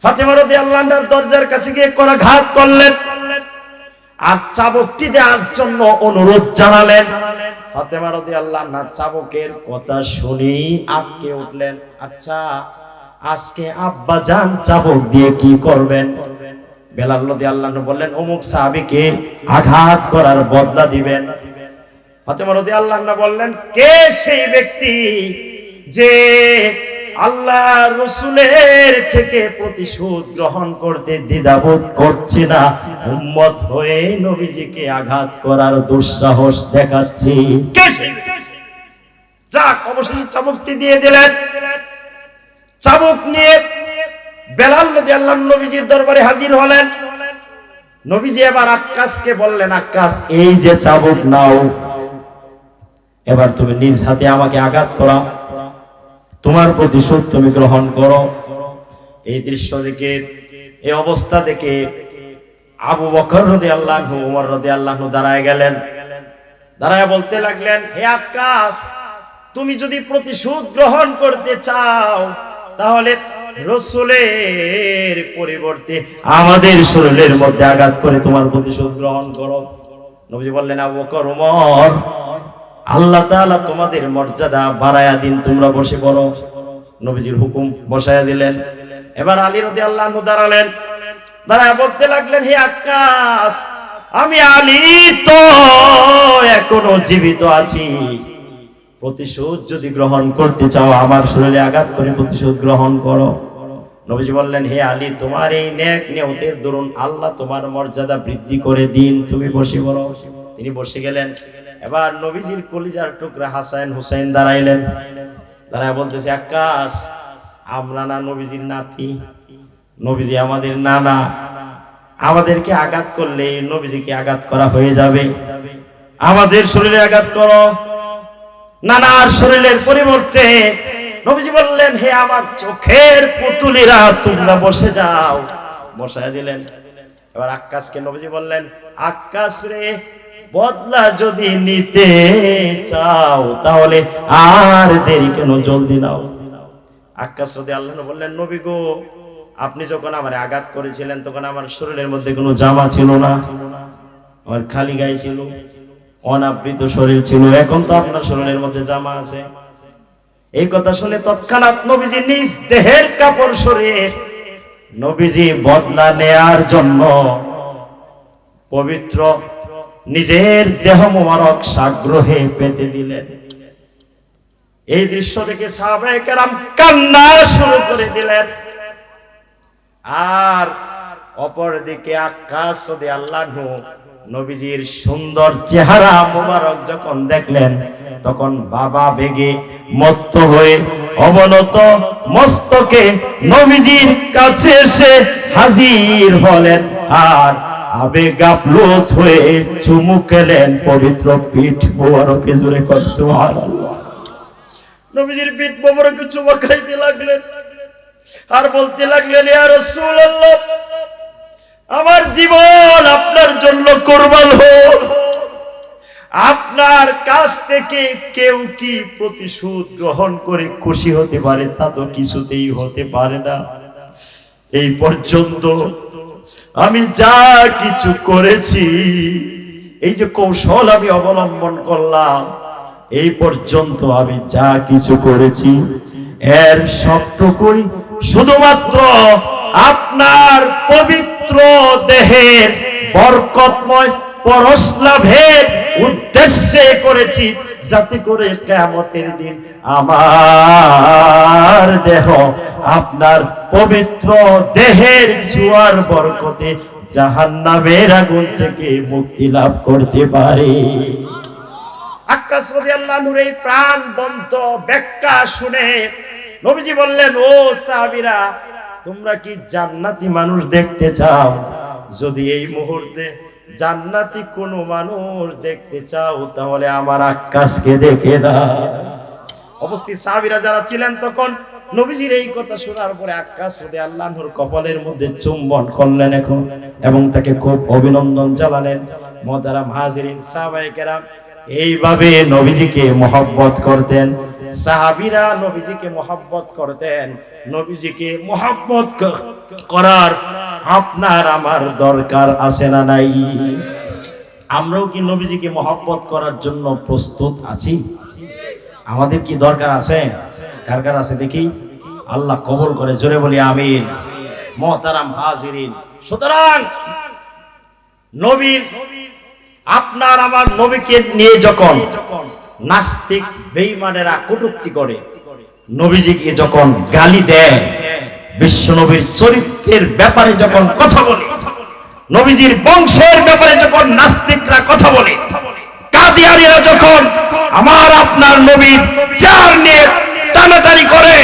ফাতেমা রাদিয়াল্লাহু আনহার দরজার কাছে গিয়ে করাঘাত করলেন আর চাবুকটি দেওয়ার জন্য অনুরোধ জানালেন। ফাতেমা রাদিয়াল্লাহু আনহা চাবুকের কথা শুনে আটকে উঠলেন। আচ্ছা, আজকে আব্বা জান চাবুক দিয়ে কি করবেন? বেলাল রাদিয়াল্লাহু আনহু বললেন, অমুক সাহাবীকে আঘাত করার বদলা দিবেন। ফাতেমা রাদিয়াল্লাহু আনহা বললেন, কে সেই ব্যক্তি যে আল্লাহ রাসূলের থেকে প্রতিশোধ গ্রহণ করতে দ্বিধাবোধ করছে না, উম্মত হয়ে নবীজিকে আঘাত করার দুঃসাহস দেখাচ্ছে? কে সেই? যাক, অবশেষে চাবুকটি দিয়ে দিলেন। চাবুক নিয়ে বেলাল রাদিয়াল্লাহু আনহু নবীজির দরবারে হাজির হলেন। নবীজি এবার আক্কাসকে বললেন, আক্কাস এই যে চাবুক নাও, এবার তুমি নিজ হাতে আমাকে আঘাত করা, তোমার প্রতিশোধ তুমি গ্রহণ করো। এই দৃশ্য দেখে, এই অবস্থা দেখে আবু বকর রাদিয়াল্লাহু আনহু, ওমর রাদিয়াল্লাহু আনহু দাঁড়ায় গেলেন। দাঁড়ায় বলতে লাগলেন, হে আক্কাস, তুমি যদি প্রতিশোধ গ্রহণ করতে চাও তাহলে রাসূলের পরিবর্তে আমাদের শরীরের মধ্যে আঘাত করে তোমার প্রতিশোধ গ্রহণ করো। নবী বললেন, আবু বকর, ওমর, আল্লাহ তাআলা তোমাদের মর্যাদা বাড়ায়া দিন, তোমরা বসে পড়ো। নবীজির হুকুম বসায়া দিলেন। এবার আলী রাদিয়াল্লাহু আনহু দাঁড়ালেন। দাঁড়ায় বলতে লাগলেন, হে আক্কাস, আমি আলী তো এখনো জীবিত আছি, প্রতিশোধ যদি গ্রহণ করতে চাও আমার শরীরে আঘাত করে প্রতিশোধ গ্রহণ করো। নবীজি বললেন, হে আলী, তোমার এই নেক নিয়তের দরুন আল্লাহ তোমার মর্যাদা বৃদ্ধি করে দিন, তুমি বসে পড়ো। তিনি বসে গেলেন। এবার নবীজির কলিজার টুকরা হাসান হুসাইন দাঁড়াইলেন। দাঁড়ায় বলতেছে, আক্কাস, আমরা না নবীজির নাতি, নবীজি আমাদের নানা, আমাদেরকে আঘাত করলে নবীজিকে আঘাত করা হয়ে যাবে, আমাদের শরীরে আঘাত করো। নানার শরীরের পরিবর্তে নবীজি বললেন, হে আমার চোখের পুতুলিরা, তোমরা বসে যাও। বসায় দিলেন। এবার আক্কাসকে নবীজি বললেন, আক্কাস রে, বদলা যদি নিতে চাও তাহলে আর দেরি কেন, জলদি নাও। আক্কাস রাদিয়াল্লাহু আনহু বললেন, নবী গো, আপনি যখন আমারে আঘাত করেছিলেন তখন আমার শরীরের মধ্যে কোনো জামা ছিল না, আমার খালি গায়ে ছিল, অনাবৃত শরীর ছিল। এখন তো আপনার শরীরের মধ্যে জামা আছে। এই কথা শুনে তৎক্ষণাৎ নবীজি নিজ দেহের কাপড় সরিয়ে নবীজি বদলা নেয়ার জন্য পবিত্র নিজের দেহ মোবারক সাগ্রহে পেতে দিলেন। এই দৃশ্য দেখে সাহাবায়ে কেরাম কান্না শুরু করে দিলেন। আর অপরদিকে আক্কাস রাদিয়াল্লাহু আনহু নবীজির সুন্দর চেহারা মোবারক যখন দেখলেন তখন বাবা বেগে মত্ত হয়ে অবনত মস্তকে নবীজির কাছে এসে হাজির হলেন। আর আবেগ আপ্লুত হয়ে চুমু খেলেন পবিত্র পিঠ মোবারকে। জোরে কর সুবহানাল্লাহ। নবীজির পিঠ মোবারকে চুমু খাইতে লাগলেন আর বলতে লাগলেন, ইয়া রাসূলুল্লাহ, আমার জীবন আপনার জন্য কুরবান হোক। আপনার কাছ থেকে কেউ কি প্রতিশোধ গ্রহণ করে খুশি হতে পারে? তা তো কিছুতেই হতে পারে না। এই পর্যন্ত আমি যা কিছু করেছি, এই যে কৌশল আমি অবলম্বন করলাম, এই পর্যন্ত আমি যা কিছু করেছি এর সবটুকুই শুধুমাত্র আপনার পবিত্র দেহের বরকতময় পরশ লাভের উদ্দেশ্যে করেছি, যাতে করে কিয়ামতের দিন আমার দেহ আপনার পবিত্র দেহের ছোঁয়ার বরকতে জাহান্নামের আগুন থেকে মুক্তি লাভ করতে পারে। আক্কাস রাদিয়াল্লাহু আনহুর এই প্রাণবন্ত ব্যাখ্যা শুনে নবীজি বললেন, ও সাহাবীরা, তোমরা কি জান্নাতি মানুষ দেখতে চাও? যদি এই মুহূর্তে জান্নাতি কোন মানুষ দেখতে চাও, তাহলে আমার আক্কাসকে দেখে না। উপস্থিত সাহাবীরা যারা ছিলেন তখন নবীজির এই কথা শোনার পরে আক্কাস রাদিয়াল্লাহু আনহুর কপালের মধ্যে চুম্বন করলেন এখন, এবং তাকে খুব অভিনন্দন জানালেন। মুহতারাম হাজিরিন, সাহাবায়ে কেরাম এইভাবে নবীজিকে মহব্বত করতেন। সাহাবীরা নবীজিকে মহব্বত করতেন। নবীজিকে মহব্বত করার আপনার আমার দরকার আছে না নাই? আমরাও কি নবীজিকে মহব্বত করার জন্য প্রস্তুত আছি? আমাদের কি দরকার আছে? কার কার আছে দেখি? আল্লাহ কবুল করে, জোরে বলি আমিন। মুহতারাম হাজিরিন, সুতরাং নবীর আপনার আমার নবীকে নিয়ে যখন নাস্তিক বেঈমানেরা কটূক্তি করে, নবীজিকে যখন গালি দেয়, বিশ্ব নবীর চরিত্রের ব্যাপারে যখন কথা বলে, নবীজির বংশের ব্যাপারে যখন নাস্তিকরা কথা বলে, কাদিয়ানীরা যখন আমার আপনার নবীর চার নিয়ে টানাটানি করে,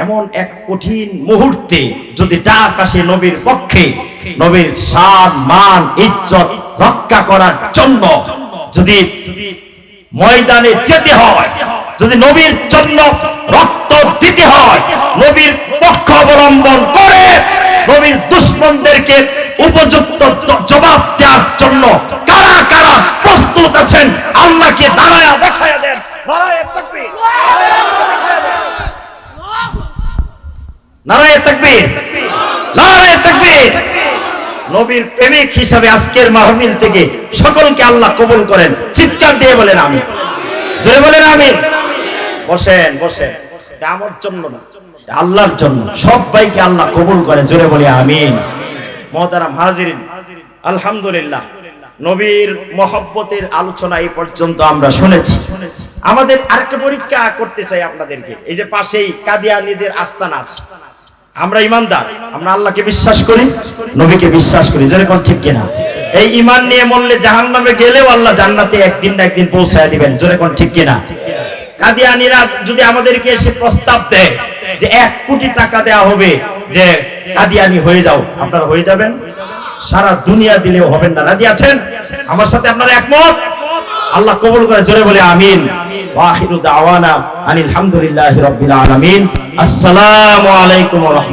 এমন এক কঠিন মুহূর্তে যদি ডাক আসে নবীর পক্ষে, নবীর শান মান ইজ্জত রক্ষা করার জন্য যদি ময়দানে যেতে হয়, যদি নবীর জন্য রক্ত দিতে হয়, নবীর পক্ষ অবলম্বন করে নবীর দুশমনদেরকে উপযুক্ত জবাব দেওয়ার জন্য কারা কারা প্রস্তুত আছেন? আল্লাহকে দাঁড়ায় দেখায় দেন। নারায়ে তাকবীর, নারায়ে তাকবীর, নারায়ে তাকবীর। নবীর প্রেমিক হিসাবে আজকের মাহফিল থেকে সকলকে আল্লাহ কবুল করেন। চিৎকার দিয়ে বলেন আমিন, জোরে বলেন আমিন। বসেন বসেন, এটা আমার জন্য না, এটা আল্লাহর জন্য। সবাইকে আল্লাহ কবুল করে, জোরে বলি আমিন। মুহতারাম হাজিরিন, আলহামদুলিল্লাহ, নবীর মহব্বতের আলোচনা এই পর্যন্ত আমরা শুনেছি। আমাদের আরেকটা পরীক্ষা করতে চাই আপনাদেরকে। এই যে পাশেই কাদিয়ানীদের আস্তানা আছে, আমরা ইমানদার, আমরা আল্লাহকে বিশ্বাস করি, নবীকে বিশ্বাস করি, যেরকম ঠিক কিনা? এই ঈমান নিয়ে মরলে জাহান্নামে গেলেও আল্লাহ জান্নাতে একদিন না একদিন পৌঁছায় দিবেন, যেরকম ঠিক কিনা? কাদিয়ানীরা যদি আমাদেরকে এসে প্রস্তাব দেয় যে 1 কোটি টাকা দেওয়া হবে যে কাদিয়ানী হয়ে যাও, আপনারা হয়ে যাবেন? সারা দুনিয়া দিলেও হবেন না। রাজি আছেন আমার সাথে? আপনারা একমত? আল্লাহ কবুল করে, জোরে বলে আমিন। ওয়া আখিরু দাওয়ানা আনিল হামদুলিল্লাহি রাব্বিল আলামিন। আসসালামু আলাইকুম ওয়া রাহমাতুল্লাহ।